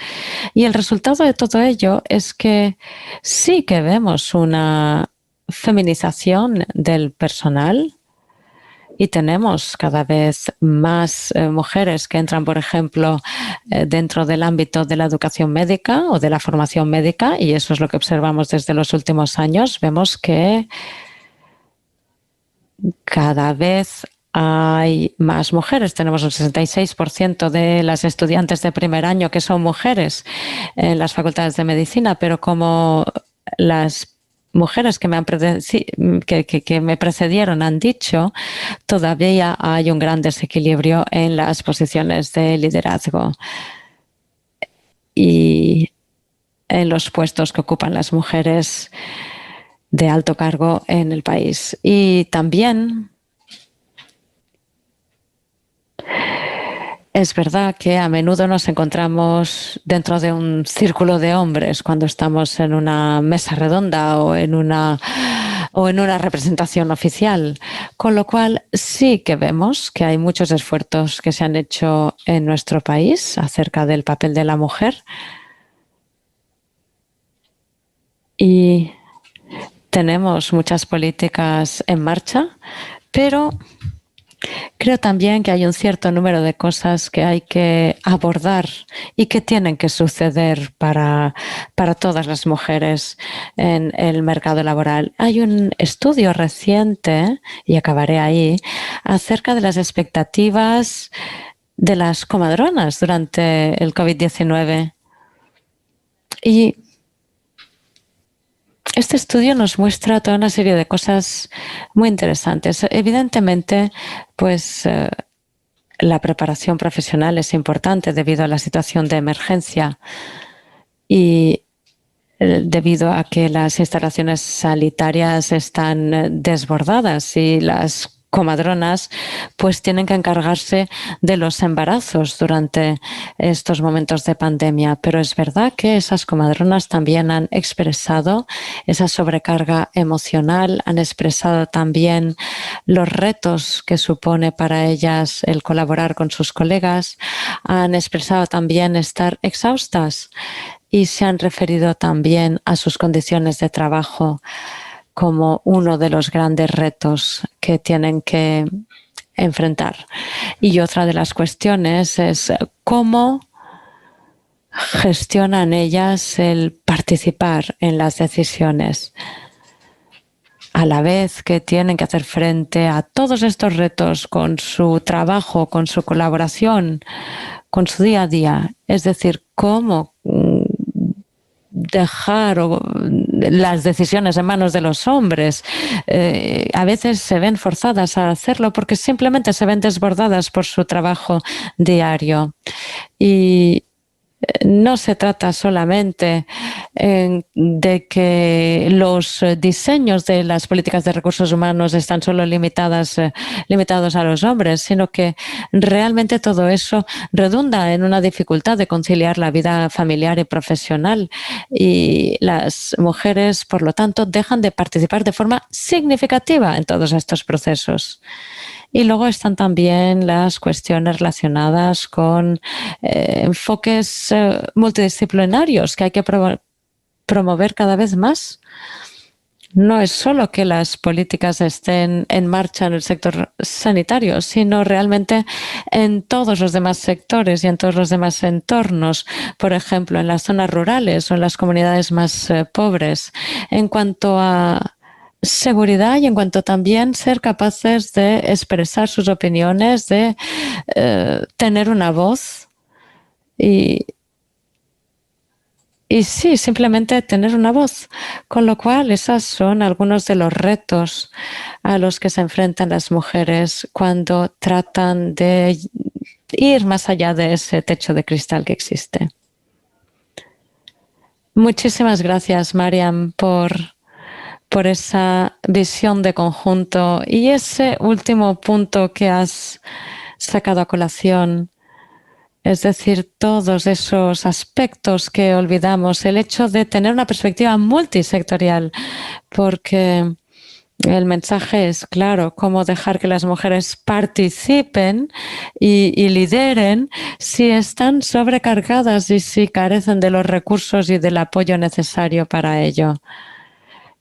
y el resultado de todo ello es que sí que vemos una feminización del personal y tenemos cada vez más mujeres que entran, por ejemplo, dentro del ámbito de la educación médica o de la formación médica, y eso es lo que observamos desde los últimos años. Vemos que cada vez hay más mujeres. Tenemos un 66% de las estudiantes de primer año que son mujeres en las facultades de medicina, pero como las mujeres que me precedieron han dicho, todavía hay un gran desequilibrio en las posiciones de liderazgo y en los puestos que ocupan las mujeres de alto cargo en el país. Y también es verdad que a menudo nos encontramos dentro de un círculo de hombres cuando estamos en una mesa redonda o en una representación oficial, con lo cual sí que vemos que hay muchos esfuerzos que se han hecho en nuestro país acerca del papel de la mujer y tenemos muchas políticas en marcha, pero creo también que hay un cierto número de cosas que hay que abordar y que tienen que suceder para todas las mujeres en el mercado laboral. Hay un estudio reciente, y acabaré ahí, acerca de las expectativas de las comadronas durante el COVID-19. Y este estudio nos muestra toda una serie de cosas muy interesantes. Evidentemente, pues la preparación profesional es importante debido a la situación de emergencia y debido a que las instalaciones sanitarias están desbordadas y las comadronas pues tienen que encargarse de los embarazos durante estos momentos de pandemia. Pero es verdad que esas comadronas también han expresado esa sobrecarga emocional, han expresado también los retos que supone para ellas el colaborar con sus colegas, han expresado también estar exhaustas y se han referido también a sus condiciones de trabajo como uno de los grandes retos que tienen que enfrentar. Y otra de las cuestiones es cómo gestionan ellas el participar en las decisiones, a la vez que tienen que hacer frente a todos estos retos con su trabajo, con su colaboración, con su día a día, es decir, cómo dejar las decisiones en manos de los hombres. A veces se ven forzadas a hacerlo porque simplemente se ven desbordadas por su trabajo diario. Y no se trata solamente de que los diseños de las políticas de recursos humanos están solo limitados a los hombres, sino que realmente todo eso redunda en una dificultad de conciliar la vida familiar y profesional, y las mujeres, por lo tanto, dejan de participar de forma significativa en todos estos procesos. Y luego están también las cuestiones relacionadas con enfoques multidisciplinarios que hay que promover cada vez más. No es solo que las políticas estén en marcha en el sector sanitario, sino realmente en todos los demás sectores y en todos los demás entornos, por ejemplo, en las zonas rurales o en las comunidades más pobres. En cuanto a seguridad y en cuanto también ser capaces de expresar sus opiniones, de tener una voz y sí, simplemente tener una voz. Con lo cual, esos son algunos de los retos a los que se enfrentan las mujeres cuando tratan de ir más allá de ese techo de cristal que existe. Muchísimas gracias, Mariam, por esa visión de conjunto y ese último punto que has sacado a colación. Es decir, todos esos aspectos que olvidamos, el hecho de tener una perspectiva multisectorial, porque el mensaje es claro, cómo dejar que las mujeres participen y lideren si están sobrecargadas y si carecen de los recursos y del apoyo necesario para ello.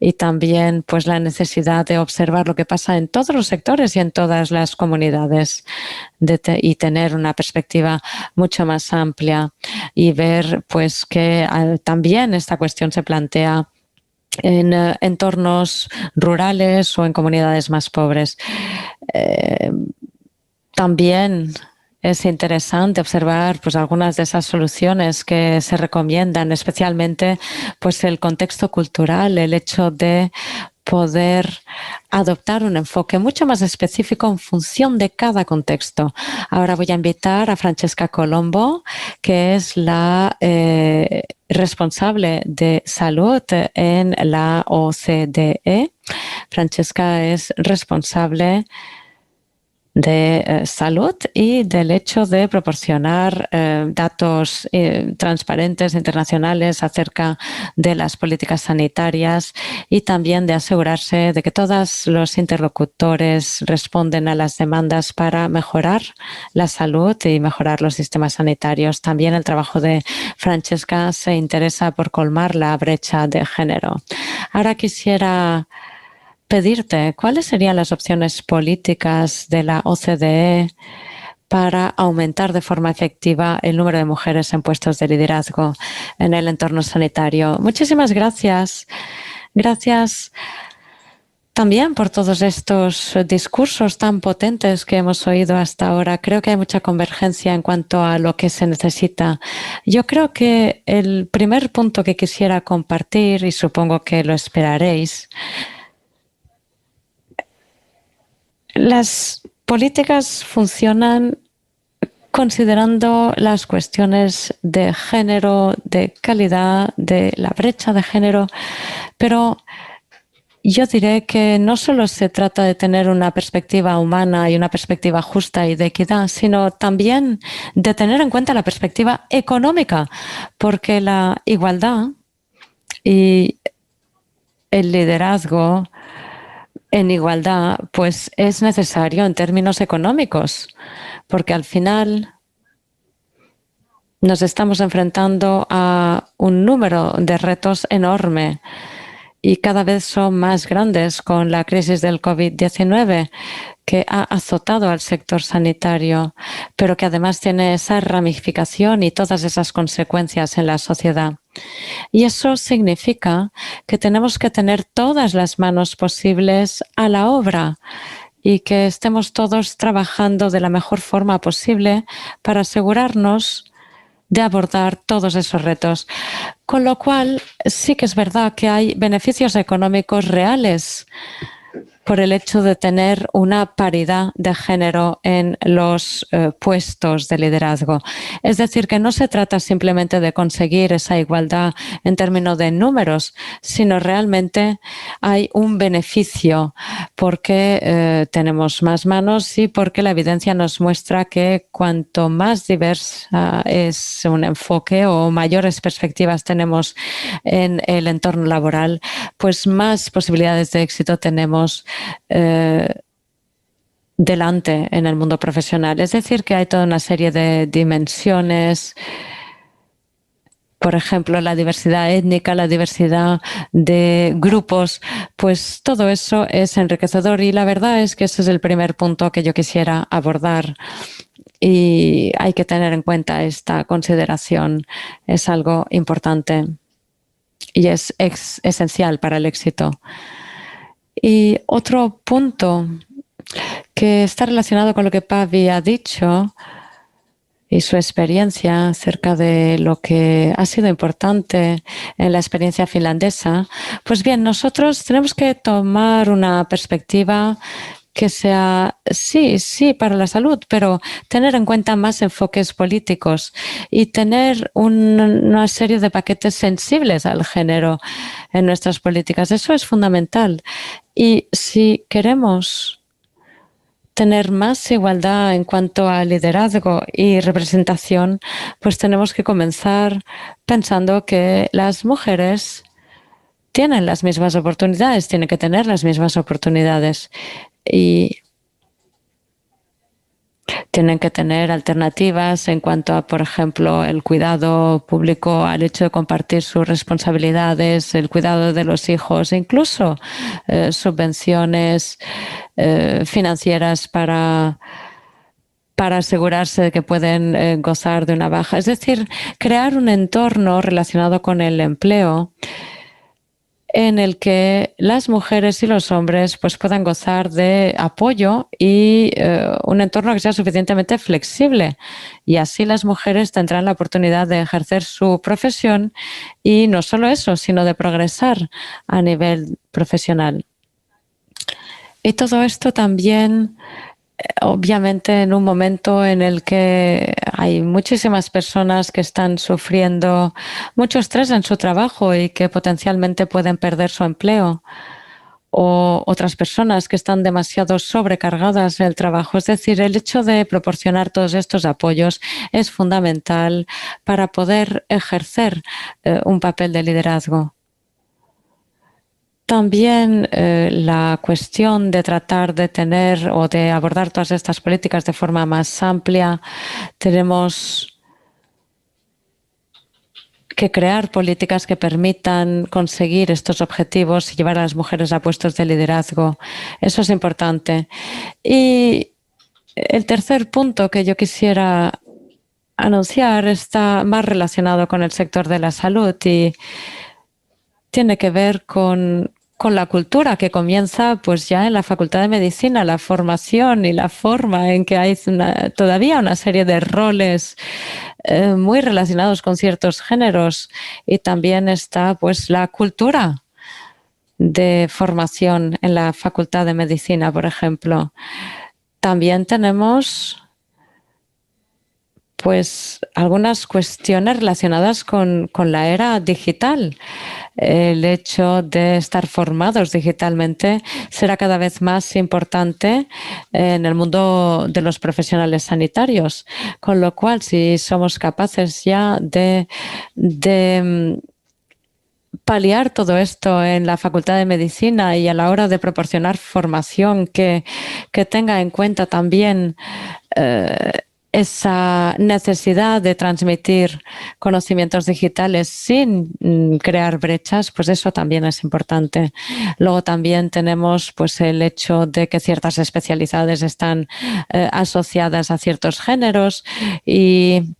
Y también pues la necesidad de observar lo que pasa en todos los sectores y en todas las comunidades y tener una perspectiva mucho más amplia y ver pues que también esta cuestión se plantea en entornos rurales o en comunidades más pobres. También es interesante observar pues algunas de esas soluciones que se recomiendan, especialmente pues el contexto cultural, el hecho de poder adoptar un enfoque mucho más específico en función de cada contexto. Ahora voy a invitar a Francesca Colombo, que es la responsable de salud en la OCDE. Francesca es responsable de salud y del hecho de proporcionar datos transparentes internacionales acerca de las políticas sanitarias y también de asegurarse de que todos los interlocutores responden a las demandas para mejorar la salud y mejorar los sistemas sanitarios. También el trabajo de Francesca se interesa por colmar la brecha de género. Ahora quisiera pedirte cuáles serían las opciones políticas de la OCDE para aumentar de forma efectiva el número de mujeres en puestos de liderazgo en el entorno sanitario. Muchísimas gracias. Gracias también por todos estos discursos tan potentes que hemos oído hasta ahora. Creo que hay mucha convergencia en cuanto a lo que se necesita. Yo creo que el primer punto que quisiera compartir, y supongo que lo esperaréis, las políticas funcionan considerando las cuestiones de género, de calidad, de la brecha de género, pero yo diré que no solo se trata de tener una perspectiva humana y una perspectiva justa y de equidad, sino también de tener en cuenta la perspectiva económica, porque la igualdad y el liderazgo en igualdad, pues es necesario en términos económicos, porque al final nos estamos enfrentando a un número de retos enorme y cada vez son más grandes con la crisis del COVID-19 que ha azotado al sector sanitario, pero que además tiene esa ramificación y todas esas consecuencias en la sociedad. Y eso significa que tenemos que tener todas las manos posibles a la obra y que estemos todos trabajando de la mejor forma posible para asegurarnos de abordar todos esos retos. Con lo cual, sí que es verdad que hay beneficios económicos reales por el hecho de tener una paridad de género en los puestos de liderazgo. Es decir, que no se trata simplemente de conseguir esa igualdad en términos de números, sino realmente hay un beneficio porque tenemos más manos y porque la evidencia nos muestra que cuanto más diversa es un enfoque o mayores perspectivas tenemos en el entorno laboral, pues más posibilidades de éxito tenemos delante en el mundo profesional. Es decir, que hay toda una serie de dimensiones, por ejemplo, la diversidad étnica, la diversidad de grupos, pues todo eso es enriquecedor y la verdad es que ese es el primer punto que yo quisiera abordar. Y hay que tener en cuenta esta consideración, es algo importante y es esencial para el éxito. Y otro punto que está relacionado con lo que Pavi ha dicho y su experiencia acerca de lo que ha sido importante en la experiencia finlandesa. Pues bien, nosotros tenemos que tomar una perspectiva que sea, sí, para la salud, pero tener en cuenta más enfoques políticos y tener una serie de paquetes sensibles al género en nuestras políticas. Eso es fundamental. Y si queremos tener más igualdad en cuanto a liderazgo y representación, pues tenemos que comenzar pensando que las mujeres tienen las mismas oportunidades, tienen que tener las mismas oportunidades y tienen que tener alternativas en cuanto a, por ejemplo, el cuidado público, al hecho de compartir sus responsabilidades, el cuidado de los hijos, incluso subvenciones financieras para asegurarse de que pueden gozar de una baja. Es decir, crear un entorno relacionado con el empleo en el que las mujeres y los hombres pues puedan gozar de apoyo y un entorno que sea suficientemente flexible. Y así las mujeres tendrán la oportunidad de ejercer su profesión y no solo eso, sino de progresar a nivel profesional. Y todo esto también, obviamente, en un momento en el que hay muchísimas personas que están sufriendo mucho estrés en su trabajo y que potencialmente pueden perder su empleo, o otras personas que están demasiado sobrecargadas en el trabajo. Es decir, el hecho de proporcionar todos estos apoyos es fundamental para poder ejercer un papel de liderazgo. También la cuestión de tratar de tener o de abordar todas estas políticas de forma más amplia, tenemos que crear políticas que permitan conseguir estos objetivos y llevar a las mujeres a puestos de liderazgo. Eso es importante. Y el tercer punto que yo quisiera anunciar está más relacionado con el sector de la salud y tiene que ver con la cultura que comienza pues ya en la Facultad de Medicina, la formación y la forma en que hay todavía una serie de roles muy relacionados con ciertos géneros y también está pues la cultura de formación en la Facultad de Medicina, por ejemplo. También tenemos pues algunas cuestiones relacionadas con la era digital. El hecho de estar formados digitalmente será cada vez más importante en el mundo de los profesionales sanitarios, con lo cual si somos capaces ya de paliar todo esto en la Facultad de Medicina y a la hora de proporcionar formación que tenga en cuenta también esa necesidad de transmitir conocimientos digitales sin crear brechas, pues eso también es importante. Luego también tenemos pues el hecho de que ciertas especialidades están asociadas a ciertos géneros y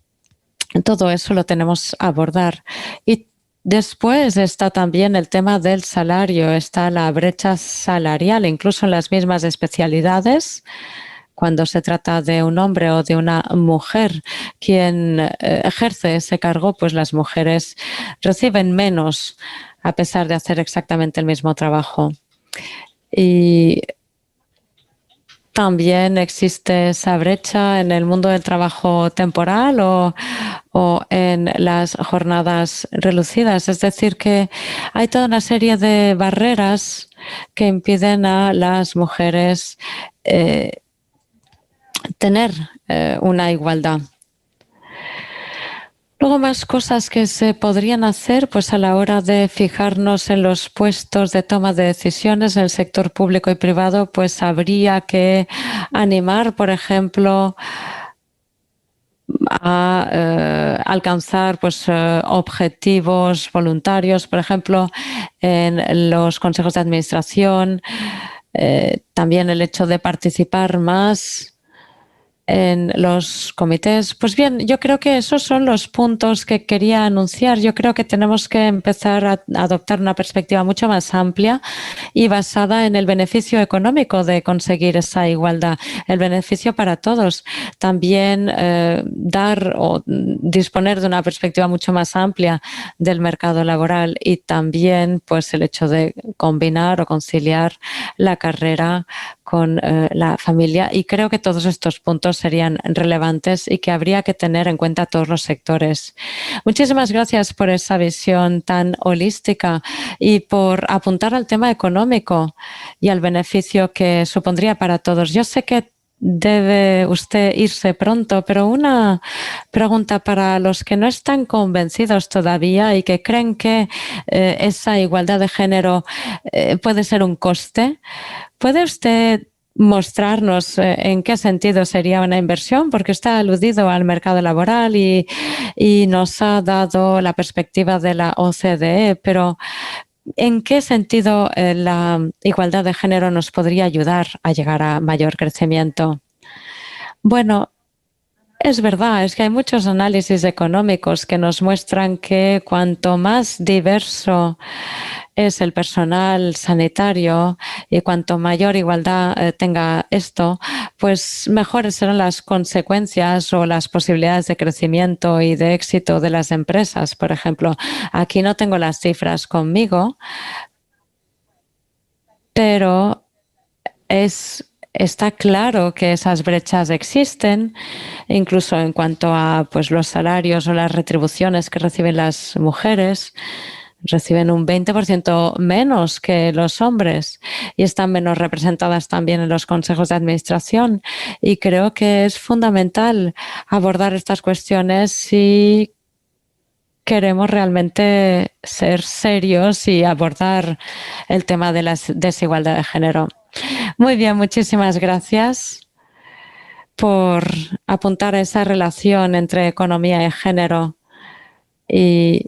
todo eso lo tenemos que abordar. Y Después está también el tema del salario, está la brecha salarial, incluso en las mismas especialidades. Cuando se trata de un hombre o de una mujer quien ejerce ese cargo, pues las mujeres reciben menos a pesar de hacer exactamente el mismo trabajo. Y también existe esa brecha en el mundo del trabajo temporal o en las jornadas reducidas. Es decir, que hay toda una serie de barreras que impiden a las mujeres tener una igualdad. Luego más cosas que se podrían hacer pues a la hora de fijarnos en los puestos de toma de decisiones en el sector público y privado, pues habría que animar, por ejemplo, a alcanzar pues, objetivos voluntarios, por ejemplo, en los consejos de administración, también el hecho de participar más en los comités. Pues bien, yo creo que esos son los puntos que quería anunciar. Yo creo que tenemos que empezar a adoptar una perspectiva mucho más amplia y basada en el beneficio económico de conseguir esa igualdad, el beneficio para todos. También dar o disponer de una perspectiva mucho más amplia del mercado laboral y también pues el hecho de combinar o conciliar la carrera con la familia. Y creo que todos estos puntos serían relevantes y que habría que tener en cuenta todos los sectores. Muchísimas gracias por esa visión tan holística y por apuntar al tema económico y al beneficio que supondría para todos. Yo sé que debe usted irse pronto, pero una pregunta para los que no están convencidos todavía y que creen que esa igualdad de género puede ser un coste. ¿Puede usted mostrarnos en qué sentido sería una inversión? Porque usted ha aludido al mercado laboral y nos ha dado la perspectiva de la OCDE, pero ¿en qué sentido la igualdad de género nos podría ayudar a llegar a mayor crecimiento? Bueno, es verdad, es que hay muchos análisis económicos que nos muestran que cuanto más diverso es el personal sanitario y cuanto mayor igualdad tenga esto, pues mejores serán las consecuencias o las posibilidades de crecimiento y de éxito de las empresas. Por ejemplo, aquí no tengo las cifras conmigo, pero está claro que esas brechas existen, incluso en cuanto a pues, los salarios o las retribuciones que reciben las mujeres. Reciben un 20% menos que los hombres y están menos representadas también en los consejos de administración. Y creo que es fundamental abordar estas cuestiones si queremos realmente ser serios y abordar el tema de la desigualdad de género. Muy bien, muchísimas gracias por apuntar a esa relación entre economía y género y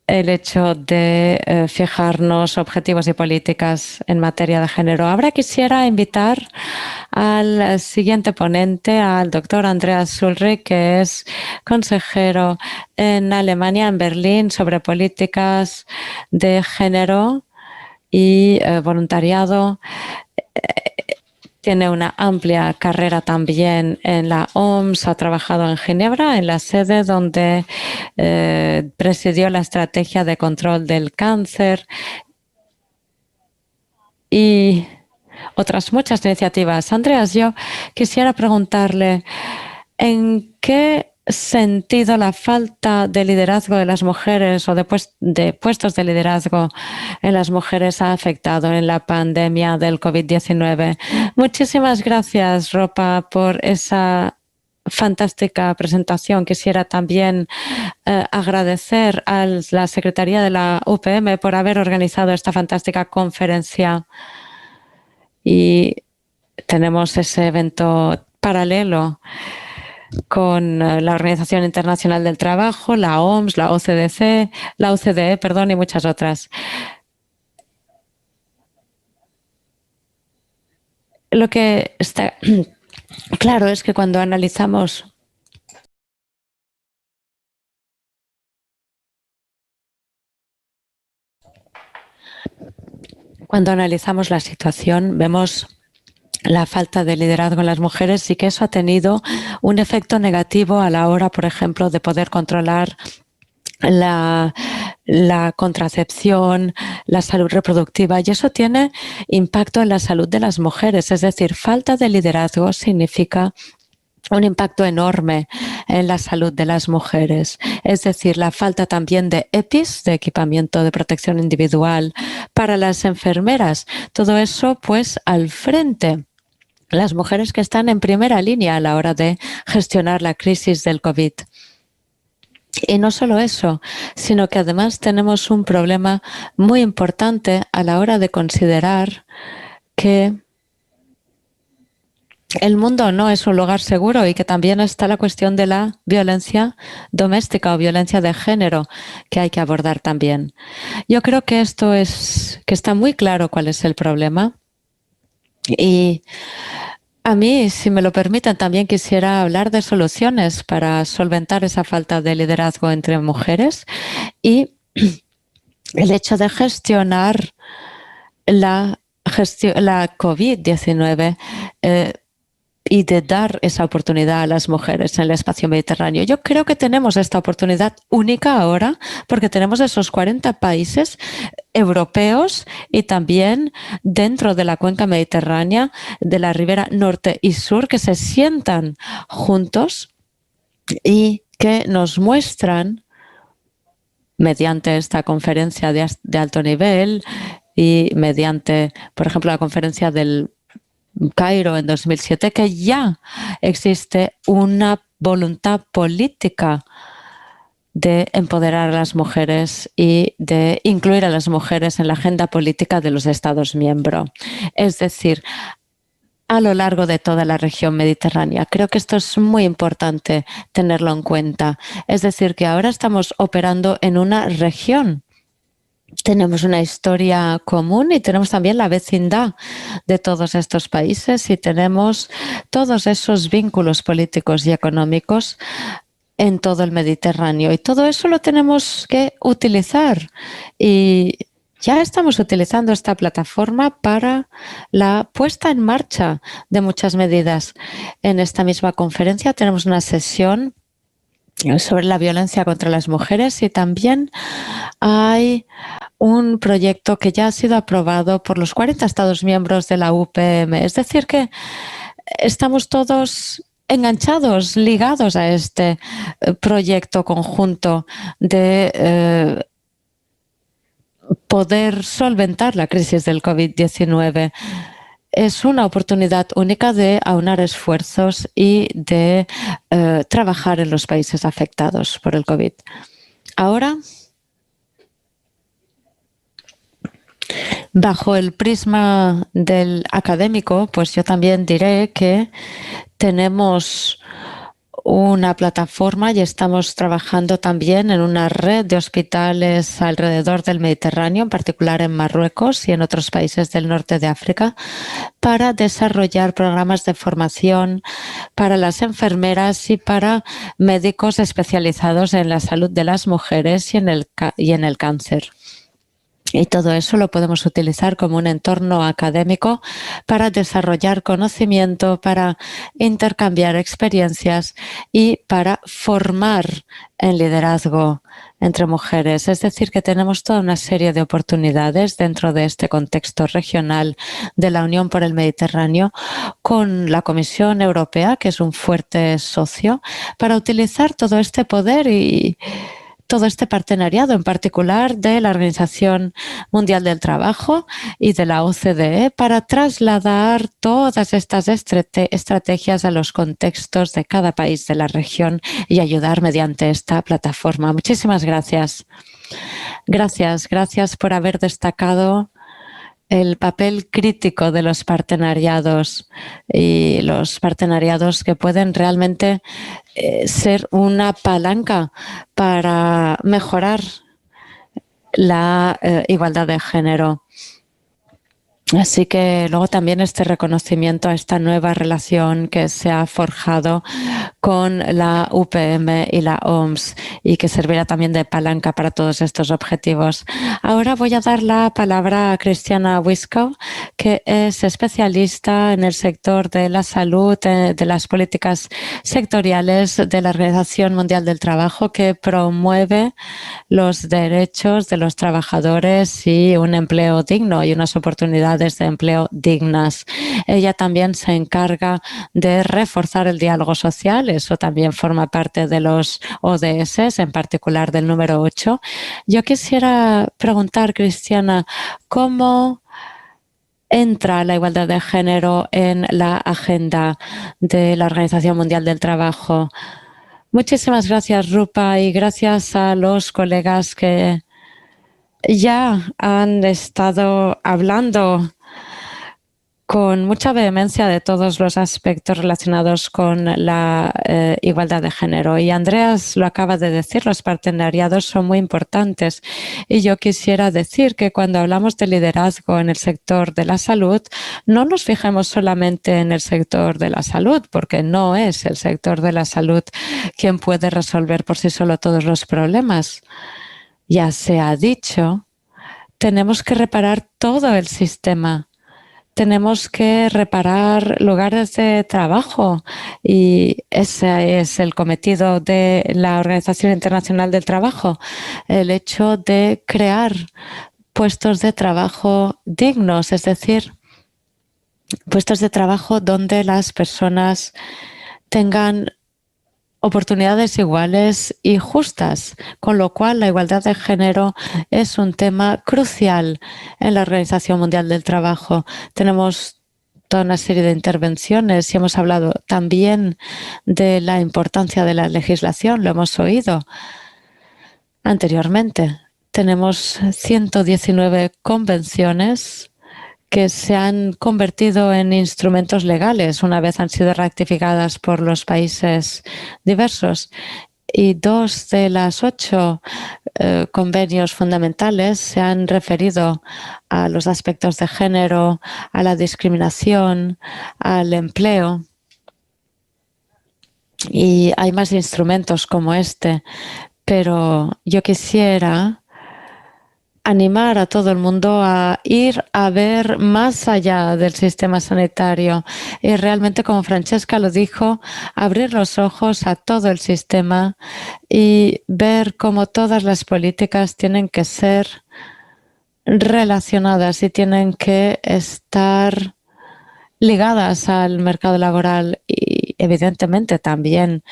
el hecho de fijarnos objetivos y políticas en materia de género. Ahora quisiera invitar al siguiente ponente, al doctor Andreas Ulrich, que es consejero en Alemania, en Berlín, sobre políticas de género y voluntariado. Tiene una amplia carrera también en la OMS, ha trabajado en Ginebra, en la sede donde presidió la estrategia de control del cáncer y otras muchas iniciativas. Andreas, yo quisiera preguntarle, ¿en qué sentido la falta de liderazgo de las mujeres o de puestos de liderazgo en las mujeres ha afectado en la pandemia del COVID-19? Muchísimas gracias, Ropa, por esa fantástica presentación. Quisiera también agradecer a la Secretaría de la UPM por haber organizado esta fantástica conferencia. Y tenemos ese evento paralelo con la Organización Internacional del Trabajo, la OMS, la OCDE, perdón, y muchas otras. Lo que está claro es que cuando analizamos Cuando analizamos la situación, vemos la falta de liderazgo en las mujeres y que eso ha tenido un efecto negativo a la hora, por ejemplo, de poder controlar la contracepción, la salud reproductiva, y eso tiene impacto en la salud de las mujeres. Es decir, falta de liderazgo significa un impacto enorme en la salud de las mujeres. Es decir, la falta también de EPIs, de equipamiento de protección individual para las enfermeras. Todo eso, pues, al frente. Las mujeres que están en primera línea a la hora de gestionar la crisis del COVID. Y no solo eso, sino que además tenemos un problema muy importante a la hora de considerar que el mundo no es un lugar seguro y que también está la cuestión de la violencia doméstica o violencia de género que hay que abordar también. Yo creo que esto es, que está muy claro cuál es el problema. Y a mí, si me lo permiten, también quisiera hablar de soluciones para solventar esa falta de liderazgo entre mujeres y el hecho de gestionar la COVID-19 y de dar esa oportunidad a las mujeres en el espacio mediterráneo. Yo creo que tenemos esta oportunidad única ahora porque tenemos esos 40 países europeos y también dentro de la cuenca mediterránea de la ribera norte y sur que se sientan juntos y que nos muestran mediante esta conferencia de alto nivel y mediante, por ejemplo, la conferencia del Cairo en 2007, que ya existe una voluntad política de empoderar a las mujeres y de incluir a las mujeres en la agenda política de los Estados miembros. Es decir, a lo largo de toda la región mediterránea. Creo que esto es muy importante tenerlo en cuenta. Es decir, que ahora estamos operando en una región. Tenemos una historia común y tenemos también la vecindad de todos estos países y tenemos todos esos vínculos políticos y económicos en todo el Mediterráneo. Y todo eso lo tenemos que utilizar. Y ya estamos utilizando esta plataforma para la puesta en marcha de muchas medidas. En esta misma conferencia tenemos una sesión sobre la violencia contra las mujeres y también hay un proyecto que ya ha sido aprobado por los 40 Estados miembros de la UPM. Es decir, que estamos todos enganchados, ligados a este proyecto conjunto de poder solventar la crisis del COVID-19. Es una oportunidad única de aunar esfuerzos y de trabajar en los países afectados por el COVID. Ahora, bajo el prisma del académico, pues yo también diré que tenemos una plataforma y estamos trabajando también en una red de hospitales alrededor del Mediterráneo, en particular en Marruecos y en otros países del norte de África, para desarrollar programas de formación para las enfermeras y para médicos especializados en la salud de las mujeres y en el cáncer. Y todo eso lo podemos utilizar como un entorno académico para desarrollar conocimiento, para intercambiar experiencias y para formar en liderazgo entre mujeres. Es decir, que tenemos toda una serie de oportunidades dentro de este contexto regional de la Unión por el Mediterráneo con la Comisión Europea, que es un fuerte socio, para utilizar todo este poder y todo este partenariado, en particular de la Organización Mundial del Trabajo y de la OCDE, para trasladar todas estas estrategias a los contextos de cada país de la región y ayudar mediante esta plataforma. Muchísimas gracias. Gracias por haber destacado el papel crítico de los partenariados y los partenariados que pueden realmente ser una palanca para mejorar la igualdad de género. Así que luego también este reconocimiento a esta nueva relación que se ha forjado con la UPM y la OMS y que servirá también de palanca para todos estos objetivos. Ahora voy a dar la palabra a Christiana Wiskow, que es especialista en el sector de la salud, de las políticas sectoriales de la Organización Mundial del Trabajo, que promueve los derechos de los trabajadores y un empleo digno y unas oportunidades de empleo dignas. Ella también se encarga de reforzar el diálogo social. Eso también forma parte de los ODS, en particular del número 8. Yo quisiera preguntar, Christiana, ¿cómo entra la igualdad de género en la agenda de la Organización Mundial del Trabajo? Muchísimas gracias, Rupa, y gracias a los colegas que ya han estado hablando con mucha vehemencia de todos los aspectos relacionados con la igualdad de género. Y Andreas lo acaba de decir, los partenariados son muy importantes. Y yo quisiera decir que cuando hablamos de liderazgo en el sector de la salud, no nos fijemos solamente en el sector de la salud, porque no es el sector de la salud quien puede resolver por sí solo todos los problemas. Ya se ha dicho, tenemos que reparar todo el sistema. Tenemos que reparar lugares de trabajo y ese es el cometido de la Organización Internacional del Trabajo, el hecho de crear puestos de trabajo dignos, es decir, puestos de trabajo donde las personas tengan oportunidades iguales y justas, con lo cual la igualdad de género es un tema crucial en la Organización Mundial del Trabajo. Tenemos toda una serie de intervenciones y hemos hablado también de la importancia de la legislación, lo hemos oído anteriormente. Tenemos 119 convenciones que se han convertido en instrumentos legales una vez han sido ratificadas por los países diversos. Y 2 de las 8 convenios fundamentales se han referido a los aspectos de género, a la discriminación, al empleo. Y hay más instrumentos como este, pero yo quisiera animar a todo el mundo a ir a ver más allá del sistema sanitario y realmente, como Francesca lo dijo, abrir los ojos a todo el sistema y ver cómo todas las políticas tienen que ser relacionadas y tienen que estar ligadas al mercado laboral y evidentemente también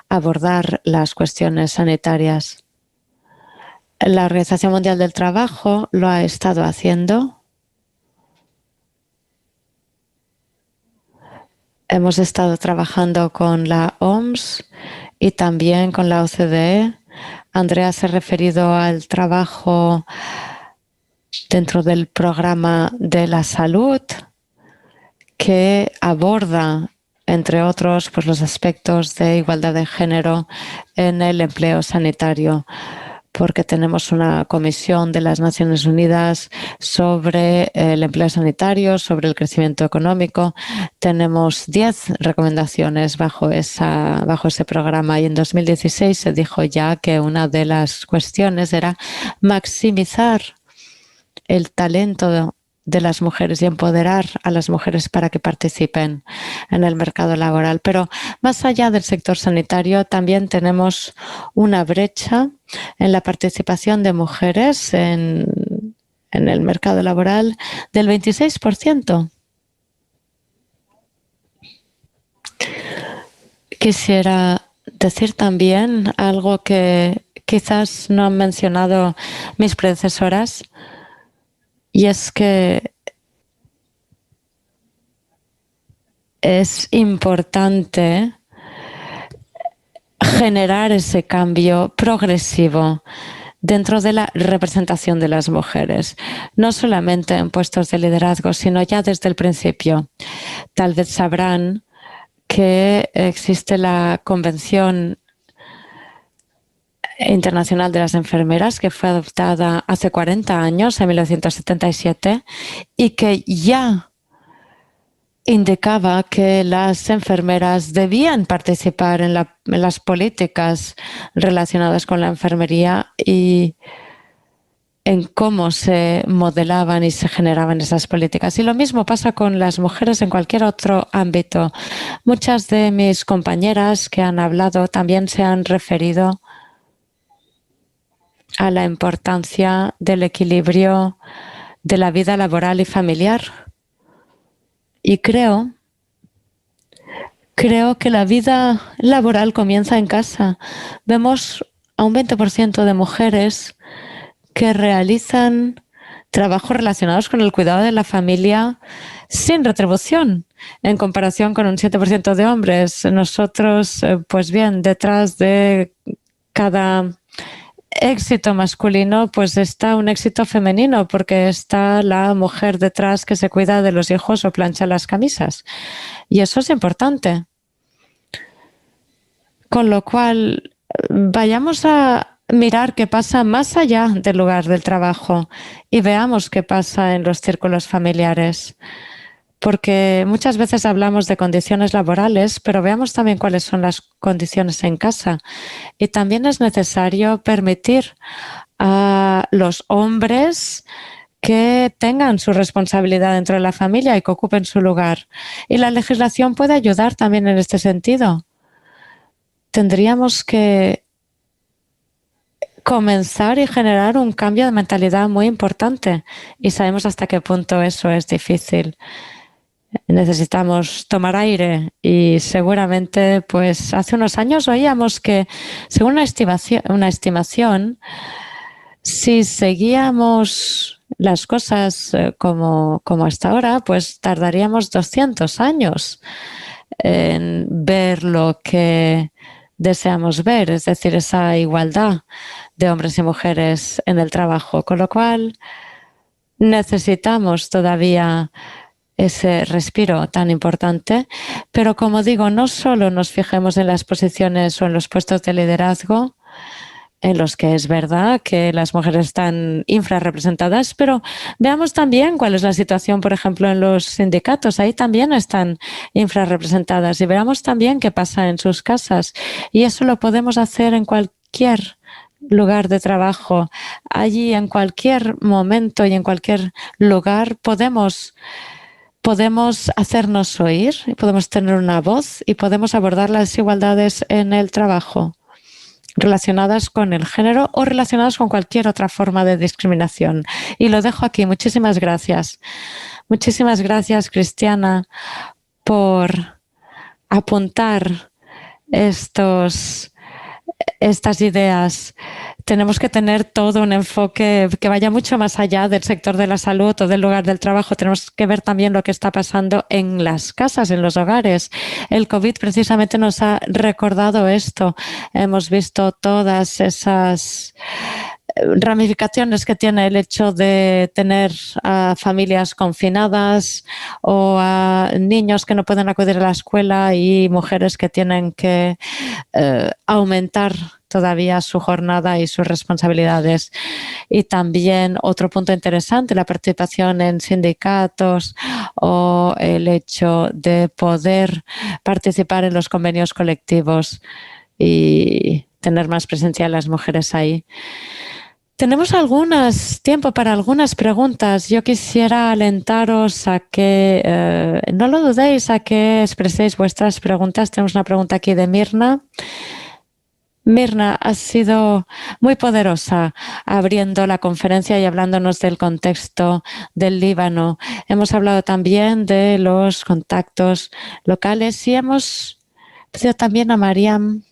abordar las cuestiones sanitarias. La Organización Mundial del Trabajo lo ha estado haciendo. Hemos estado trabajando con la OMS y también con la OCDE. Andrea se ha referido al trabajo dentro del programa de la salud que aborda, entre otros, pues los aspectos de igualdad de género en el empleo sanitario, porque tenemos una comisión de las Naciones Unidas sobre el empleo sanitario, sobre el crecimiento económico. Tenemos 10 recomendaciones bajo ese programa y en 2016 se dijo ya que una de las cuestiones era maximizar el talento de las mujeres y empoderar a las mujeres para que participen en el mercado laboral. Pero más allá del sector sanitario, también tenemos una brecha en la participación de mujeres en el mercado laboral del 26%. Quisiera decir también algo que quizás no han mencionado mis predecesoras, y es que es importante generar ese cambio progresivo dentro de la representación de las mujeres, no solamente en puestos de liderazgo, sino ya desde el principio. Tal vez sabrán que existe la Convención Internacional de las Enfermeras, que fue adoptada hace 40 años, en 1977, y que ya indicaba que las enfermeras debían participar en las políticas relacionadas con la enfermería y en cómo se modelaban y se generaban esas políticas. Y lo mismo pasa con las mujeres en cualquier otro ámbito. Muchas de mis compañeras que han hablado también se han referido a la importancia del equilibrio de la vida laboral y familiar. Y creo que la vida laboral comienza en casa. Vemos a un 20% de mujeres que realizan trabajos relacionados con el cuidado de la familia sin retribución, en comparación con un 7% de hombres. Nosotros, pues bien, detrás de cada éxito masculino, pues está un éxito femenino, porque está la mujer detrás que se cuida de los hijos o plancha las camisas. Y eso es importante. Con lo cual, vayamos a mirar qué pasa más allá del lugar del trabajo y veamos qué pasa en los círculos familiares. Porque muchas veces hablamos de condiciones laborales, pero veamos también cuáles son las condiciones en casa. Y también es necesario permitir a los hombres que tengan su responsabilidad dentro de la familia y que ocupen su lugar. Y la legislación puede ayudar también en este sentido. Tendríamos que comenzar y generar un cambio de mentalidad muy importante. Y sabemos hasta qué punto eso es difícil. Necesitamos tomar aire y seguramente, pues hace unos años oíamos que, según una estimación, si seguíamos las cosas como hasta ahora, pues tardaríamos 200 años en ver lo que deseamos ver, es decir, esa igualdad de hombres y mujeres en el trabajo, con lo cual necesitamos todavía ese respiro tan importante, pero como digo, no solo nos fijemos en las posiciones o en los puestos de liderazgo, en los que es verdad que las mujeres están infrarrepresentadas, pero veamos también cuál es la situación, por ejemplo, en los sindicatos. Ahí también están infrarrepresentadas y veamos también qué pasa en sus casas. Y eso lo podemos hacer en cualquier lugar de trabajo. Allí, en cualquier momento y en cualquier lugar, podemos hacernos oír, podemos tener una voz y podemos abordar las desigualdades en el trabajo relacionadas con el género o relacionadas con cualquier otra forma de discriminación. Y lo dejo aquí. Muchísimas gracias. Muchísimas gracias, Cristiana, por apuntar estas ideas. Tenemos que tener todo un enfoque que vaya mucho más allá del sector de la salud o del lugar del trabajo. Tenemos que ver también lo que está pasando en las casas, en los hogares. El COVID precisamente nos ha recordado esto. Hemos visto todas esas ramificaciones que tiene el hecho de tener a familias confinadas o a niños que no pueden acudir a la escuela y mujeres que tienen que aumentar todavía su jornada y sus responsabilidades. Y también otro punto interesante, la participación en sindicatos o el hecho de poder participar en los convenios colectivos y tener más presencia de las mujeres ahí. Tenemos tiempo para algunas preguntas. Yo quisiera alentaros a que no lo dudéis, a que expreséis vuestras preguntas. Tenemos una pregunta aquí de Mirna. Mirna, has sido muy poderosa abriendo la conferencia y hablándonos del contexto del Líbano. Hemos hablado también de los contactos locales y hemos pedido también a Mariam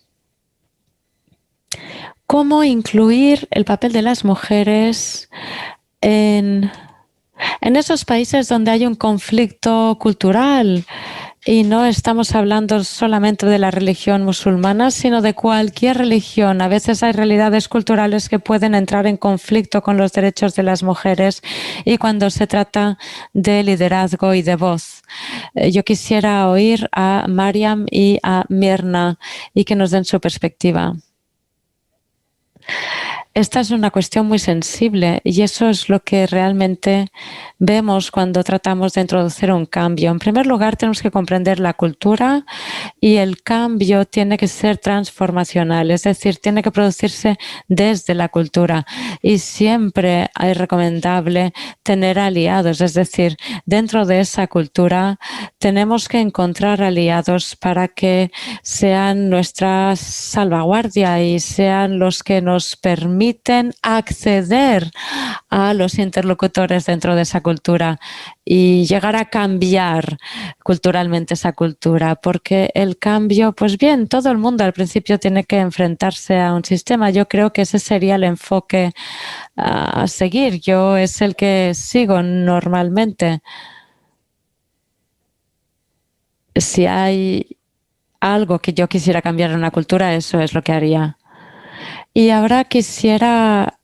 cómo incluir el papel de las mujeres en esos países donde hay un conflicto cultural. Y no estamos hablando solamente de la religión musulmana, sino de cualquier religión. A veces hay realidades culturales que pueden entrar en conflicto con los derechos de las mujeres y cuando se trata de liderazgo y de voz. Yo quisiera oír a Mariam y a Mirna y que nos den su perspectiva. esta es una cuestión muy sensible y eso es lo que realmente vemos cuando tratamos de introducir un cambio. En primer lugar, tenemos que comprender la cultura y el cambio tiene que ser transformacional, es decir, tiene que producirse desde la cultura y siempre es recomendable tener aliados, es decir, dentro de esa cultura tenemos que encontrar aliados para que sean nuestra salvaguardia y sean los que nos permiten acceder a los interlocutores dentro de esa cultura y llegar a cambiar culturalmente esa cultura, porque el cambio, pues bien, todo el mundo al principio tiene que enfrentarse a un sistema. Yo creo que ese sería el enfoque a seguir. Yo es el que sigo normalmente. Si hay algo que yo quisiera cambiar en una cultura, eso es lo que haría. Y ahora quisiera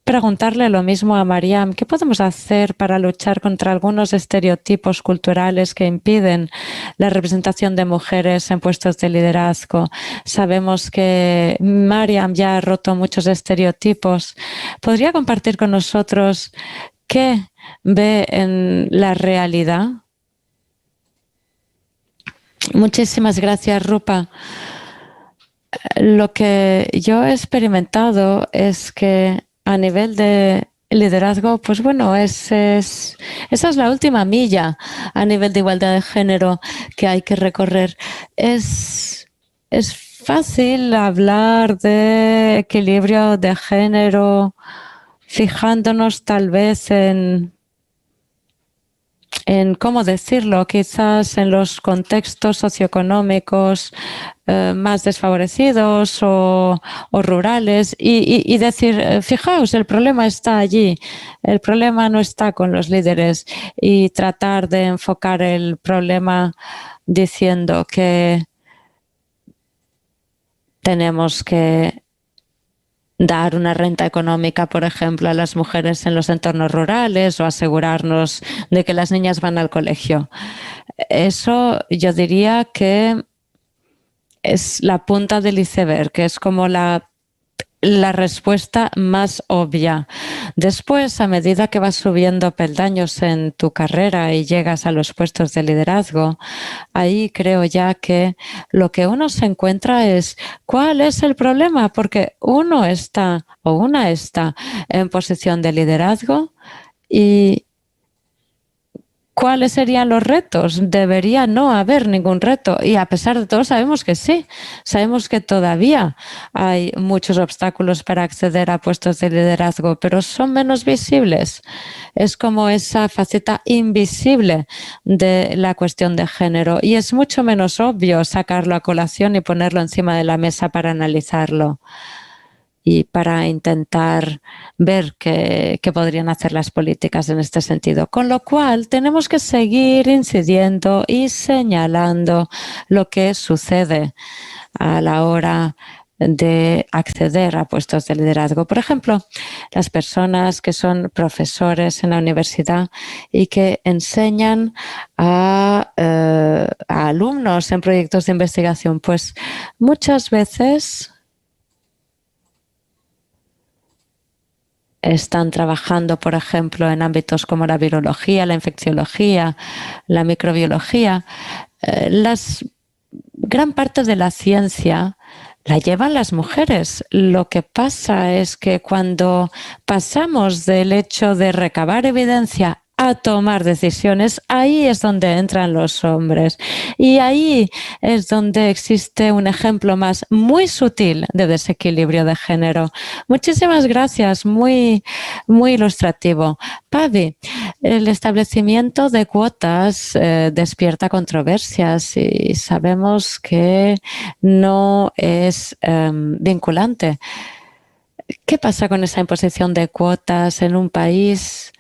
preguntarle lo mismo a Mariam. ¿Qué podemos hacer para luchar contra algunos estereotipos culturales que impiden la representación de mujeres en puestos de liderazgo? Sabemos que Mariam ya ha roto muchos estereotipos. ¿Podría compartir con nosotros qué ve en la realidad? Muchísimas gracias, Rupa. Lo que yo he experimentado es que a nivel de liderazgo, pues bueno, esa es la última milla a nivel de igualdad de género que hay que recorrer. Es fácil hablar de equilibrio de género fijándonos tal vez en cómo decirlo, quizás en los contextos socioeconómicos más desfavorecidos o rurales y decir, fijaos, el problema está allí, el problema no está con los líderes y tratar de enfocar el problema diciendo que tenemos que dar una renta económica, por ejemplo, a las mujeres en los entornos rurales o asegurarnos de que las niñas van al colegio. Eso yo diría que es la punta del iceberg, que es como la respuesta más obvia. Después, a medida que vas subiendo peldaños en tu carrera y llegas a los puestos de liderazgo, ahí creo ya que lo que uno se encuentra es cuál es el problema, porque uno está o una está en posición de liderazgo y ¿cuáles serían los retos? Debería no haber ningún reto y a pesar de todo sabemos que sí, sabemos que todavía hay muchos obstáculos para acceder a puestos de liderazgo, pero son menos visibles. Es como esa faceta invisible de la cuestión de género y es mucho menos obvio sacarlo a colación y ponerlo encima de la mesa para analizarlo y para intentar ver qué podrían hacer las políticas en este sentido. Con lo cual, tenemos que seguir incidiendo y señalando lo que sucede a la hora de acceder a puestos de liderazgo. Por ejemplo, las personas que son profesores en la universidad y que enseñan a alumnos en proyectos de investigación, pues muchas veces están trabajando, por ejemplo, en ámbitos como la virología, la infecciología, la microbiología. Gran parte de la ciencia la llevan las mujeres. Lo que pasa es que cuando pasamos del hecho de recabar evidencia a tomar decisiones, ahí es donde entran los hombres. Y ahí es donde existe un ejemplo más muy sutil de desequilibrio de género. Muchísimas gracias, muy ilustrativo. Pavi, el establecimiento de cuotas despierta controversias y sabemos que no es vinculante. ¿Qué pasa con esa imposición de cuotas en un país?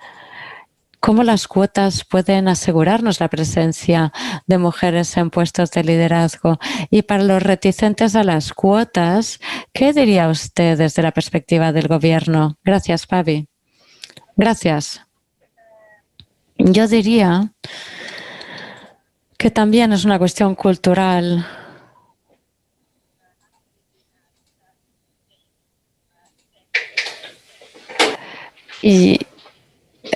¿Cómo las cuotas pueden asegurarnos la presencia de mujeres en puestos de liderazgo? Y para los reticentes a las cuotas, ¿qué diría usted desde la perspectiva del gobierno? Gracias, Pavi. Gracias. Yo diría que también es una cuestión cultural. Y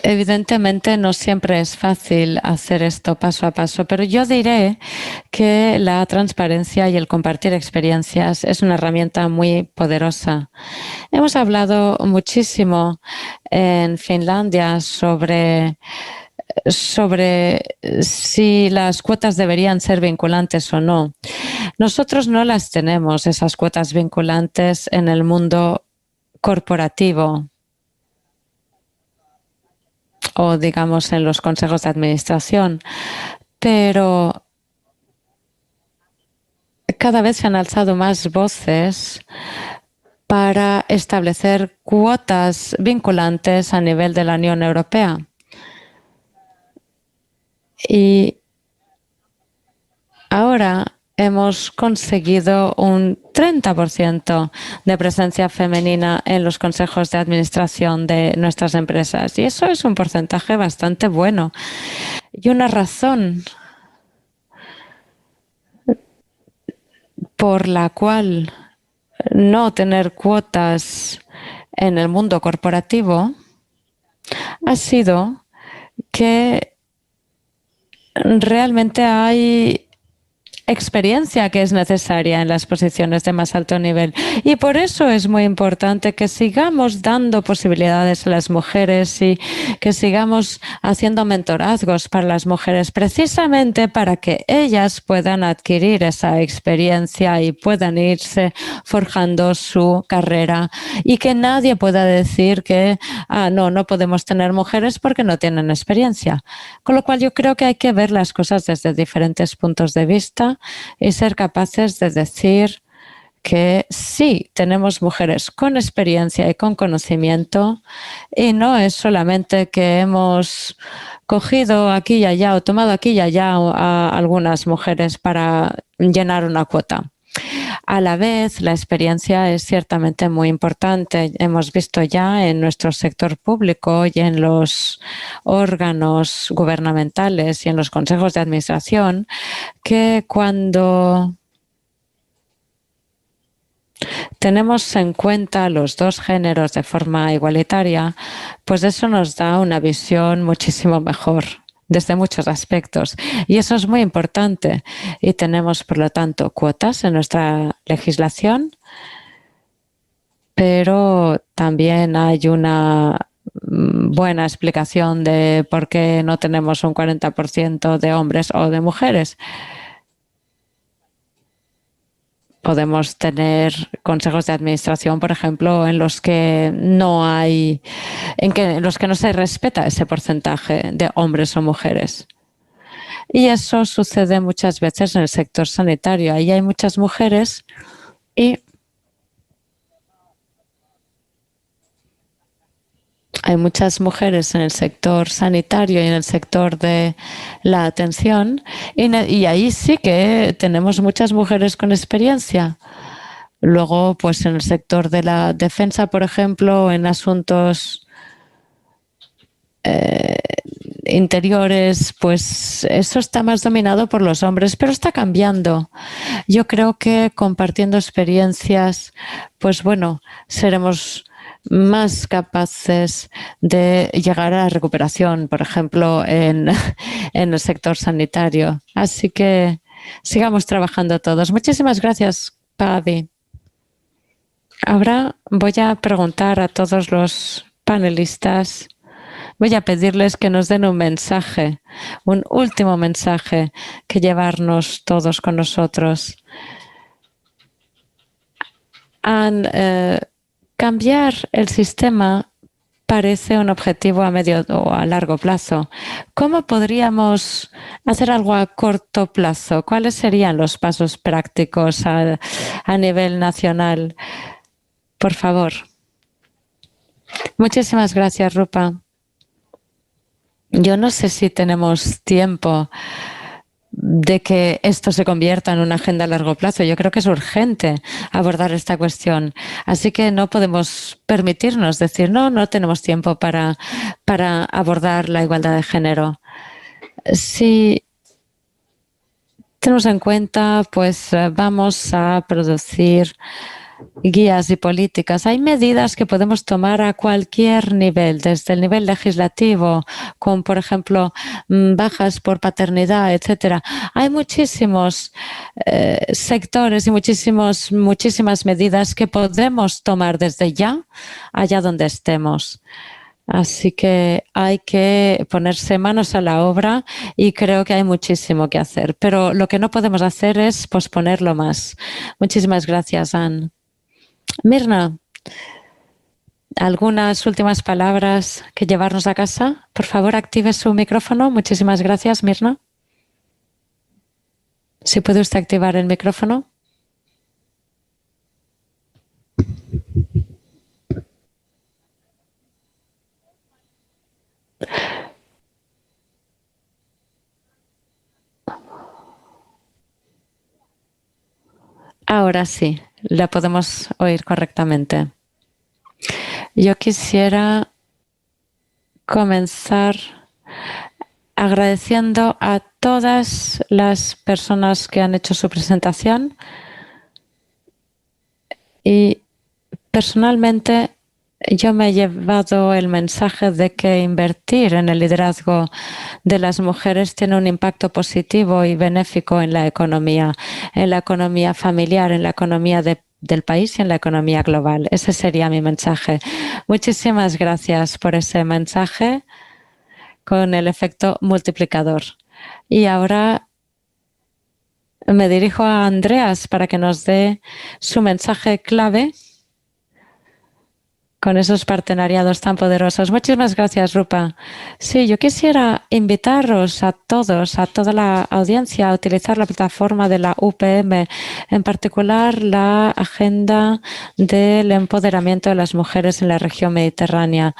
evidentemente no siempre es fácil hacer esto paso a paso, pero yo diré que la transparencia y el compartir experiencias es una herramienta muy poderosa. Hemos hablado muchísimo en Finlandia sobre si las cuotas deberían ser vinculantes o no. Nosotros no las tenemos, esas cuotas vinculantes, en el mundo corporativo o, digamos, en los consejos de administración, pero cada vez se han alzado más voces para establecer cuotas vinculantes a nivel de la Unión Europea. Y ahora hemos conseguido un 30% de presencia femenina en los consejos de administración de nuestras empresas. Y eso es un porcentaje bastante bueno. Y una razón por la cual no tener cuotas en el mundo corporativo ha sido que realmente hay experiencia que es necesaria en las posiciones de más alto nivel. Y por eso es muy importante que sigamos dando posibilidades a las mujeres y que sigamos haciendo mentorazgos para las mujeres, precisamente para que ellas puedan adquirir esa experiencia y puedan irse forjando su carrera y que nadie pueda decir que no podemos tener mujeres porque no tienen experiencia. Con lo cual yo creo que hay que ver las cosas desde diferentes puntos de vista y ser capaces de decir que sí, tenemos mujeres con experiencia y con conocimiento y no es solamente que hemos cogido aquí y allá o tomado aquí y allá a algunas mujeres para llenar una cuota. A la vez, la experiencia es ciertamente muy importante. Hemos visto ya en nuestro sector público y en los órganos gubernamentales y en los consejos de administración que cuando tenemos en cuenta los dos géneros de forma igualitaria, pues eso nos da una visión muchísimo mejor desde muchos aspectos. Y eso es muy importante. Y tenemos, por lo tanto, cuotas en nuestra legislación, pero también hay una buena explicación de por qué no tenemos un 40% de hombres o de mujeres. Podemos tener consejos de administración, por ejemplo, en los que no hay, en los que no se respeta ese porcentaje de hombres o mujeres. Y eso sucede muchas veces en el sector sanitario. Ahí hay muchas mujeres y hay muchas mujeres en el sector sanitario y en el sector de la atención y ahí sí que tenemos muchas mujeres con experiencia. Luego, pues en el sector de la defensa, por ejemplo, en asuntos interiores, pues eso está más dominado por los hombres, pero está cambiando. Yo creo que compartiendo experiencias, pues bueno, seremos más capaces de llegar a la recuperación, por ejemplo, en el sector sanitario. Así que sigamos trabajando todos. Muchísimas gracias, Padi. Ahora voy a preguntar a todos los panelistas, voy a pedirles que nos den un mensaje, un último mensaje que llevarnos todos con nosotros. Cambiar el sistema parece un objetivo a medio o a largo plazo. ¿Cómo podríamos hacer algo a corto plazo? ¿Cuáles serían los pasos prácticos a nivel nacional? Por favor. Muchísimas gracias, Rupa. Yo no sé si tenemos tiempo de que esto se convierta en una agenda a largo plazo. Yo creo que es urgente abordar esta cuestión. Así que no podemos permitirnos decir, no tenemos tiempo para abordar la igualdad de género. Si tenemos en cuenta, pues vamos a producir guías y políticas. Hay medidas que podemos tomar a cualquier nivel, desde el nivel legislativo, con, por ejemplo, bajas por paternidad, etcétera. Hay muchísimos sectores y muchísimas medidas que podemos tomar desde ya, allá donde estemos. Así que hay que ponerse manos a la obra y creo que hay muchísimo que hacer. Pero lo que no podemos hacer es posponerlo más. Muchísimas gracias, Anne. Mirna, ¿algunas últimas palabras que llevarnos a casa? Por favor, active su micrófono. Muchísimas gracias, Mirna. Si puede usted activar el micrófono. Ahora sí, la podemos oír correctamente. Yo quisiera comenzar agradeciendo a todas las personas que han hecho su presentación y personalmente yo me he llevado el mensaje de que invertir en el liderazgo de las mujeres tiene un impacto positivo y benéfico en la economía familiar, en la economía del país y en la economía global. Ese sería mi mensaje. Muchísimas gracias por ese mensaje con el efecto multiplicador. Y ahora me dirijo a Andreas para que nos dé su mensaje clave con esos partenariados tan poderosos. Muchísimas gracias, Rupa. Sí, yo quisiera invitaros a todos, a toda la audiencia, a utilizar la plataforma de la UPM, en particular la agenda del empoderamiento de las mujeres en la región mediterránea,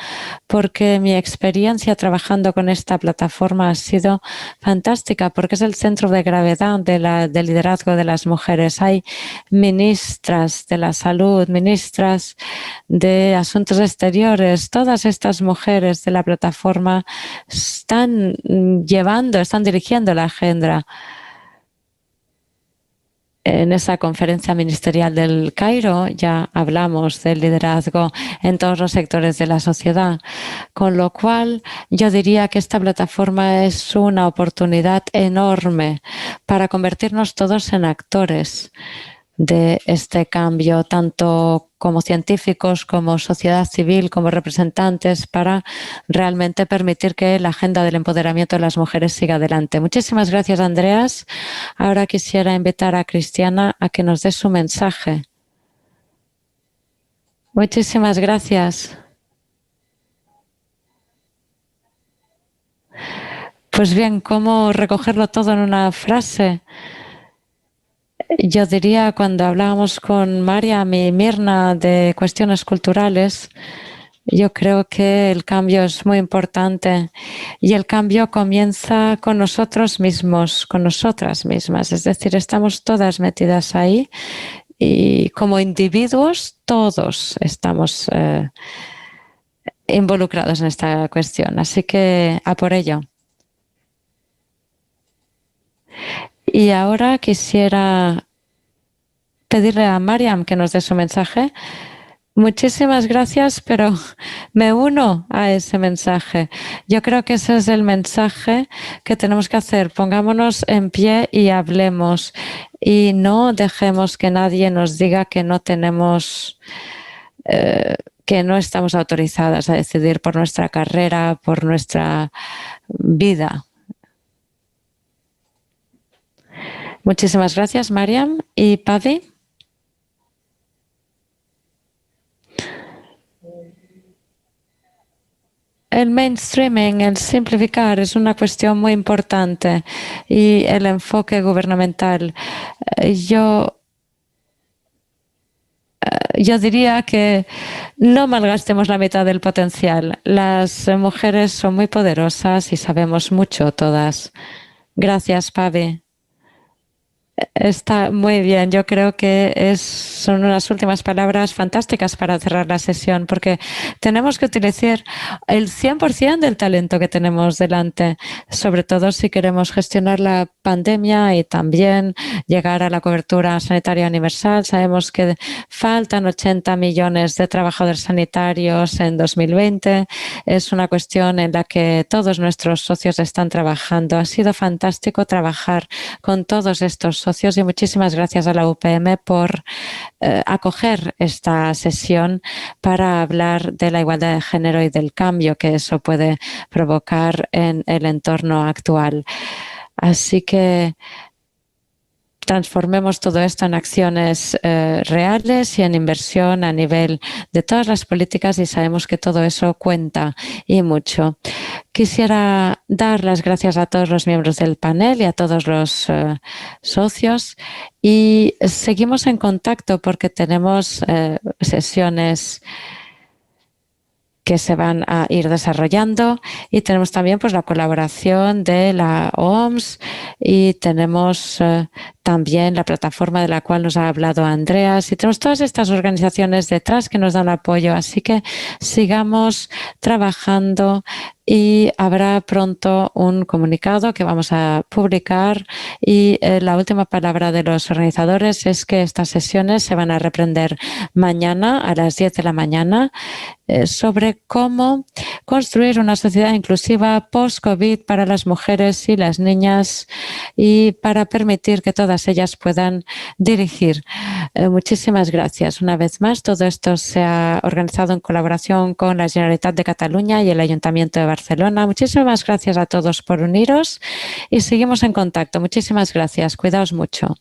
porque mi experiencia trabajando con esta plataforma ha sido fantástica, porque es el centro de gravedad del liderazgo de las mujeres. Hay ministras de la salud, ministras de Asuntos Exteriores, todas estas mujeres de la plataforma están dirigiendo la agenda en esa conferencia ministerial del Cairo. Ya hablamos del liderazgo en todos los sectores de la sociedad, con lo cual yo diría que esta plataforma es una oportunidad enorme para convertirnos todos en actores de este cambio, tanto como científicos, como sociedad civil, como representantes, para realmente permitir que la agenda del empoderamiento de las mujeres siga adelante. Muchísimas gracias, Andreas. Ahora quisiera invitar a Cristiana a que nos dé su mensaje. Muchísimas gracias. Pues bien, ¿cómo recogerlo todo en una frase? Yo diría, cuando hablábamos con Mariam y Mirna de cuestiones culturales, yo creo que el cambio es muy importante y el cambio comienza con nosotros mismos, con nosotras mismas. Es decir, estamos todas metidas ahí y como individuos todos estamos involucrados en esta cuestión. Así que a por ello. Y ahora quisiera pedirle a Mariam que nos dé su mensaje. Muchísimas gracias, pero me uno a ese mensaje. Yo creo que ese es el mensaje que tenemos que hacer. Pongámonos en pie y hablemos. Y no dejemos que nadie nos diga que no tenemos, que no estamos autorizadas a decidir por nuestra carrera, por nuestra vida. Muchísimas gracias, Mariam. ¿Y Paddy? El mainstreaming, el simplificar, es una cuestión muy importante y el enfoque gubernamental. Yo diría que no malgastemos la mitad del potencial. Las mujeres son muy poderosas y sabemos mucho todas. Gracias, Pavi. Está muy bien. Yo creo que son unas últimas palabras fantásticas para cerrar la sesión, porque tenemos que utilizar el 100% del talento que tenemos delante, sobre todo si queremos gestionar la pandemia y también llegar a la cobertura sanitaria universal. Sabemos que faltan 80 millones de trabajadores sanitarios en 2020. Es una cuestión en la que todos nuestros socios están trabajando. Ha sido fantástico trabajar con todos estos socios y muchísimas gracias a la UPM por acoger esta sesión para hablar de la igualdad de género y del cambio que eso puede provocar en el entorno actual. Así que transformemos todo esto en acciones reales y en inversión a nivel de todas las políticas, y sabemos que todo eso cuenta y mucho. Quisiera dar las gracias a todos los miembros del panel y a todos los socios, y seguimos en contacto porque tenemos sesiones que se van a ir desarrollando, y tenemos también pues la colaboración de la OMS, y tenemos también la plataforma de la cual nos ha hablado Andreas, y tenemos todas estas organizaciones detrás que nos dan apoyo, así que sigamos trabajando y habrá pronto un comunicado que vamos a publicar, y la última palabra de los organizadores es que estas sesiones se van a reprender mañana a las 10 de la mañana sobre cómo construir una sociedad inclusiva post-COVID para las mujeres y las niñas, y para permitir que todas ellas puedan dirigir. Muchísimas gracias. Una vez más, todo esto se ha organizado en colaboración con la Generalitat de Cataluña y el Ayuntamiento de Barcelona. Muchísimas gracias a todos por uniros y seguimos en contacto. Muchísimas gracias. Cuidaos mucho.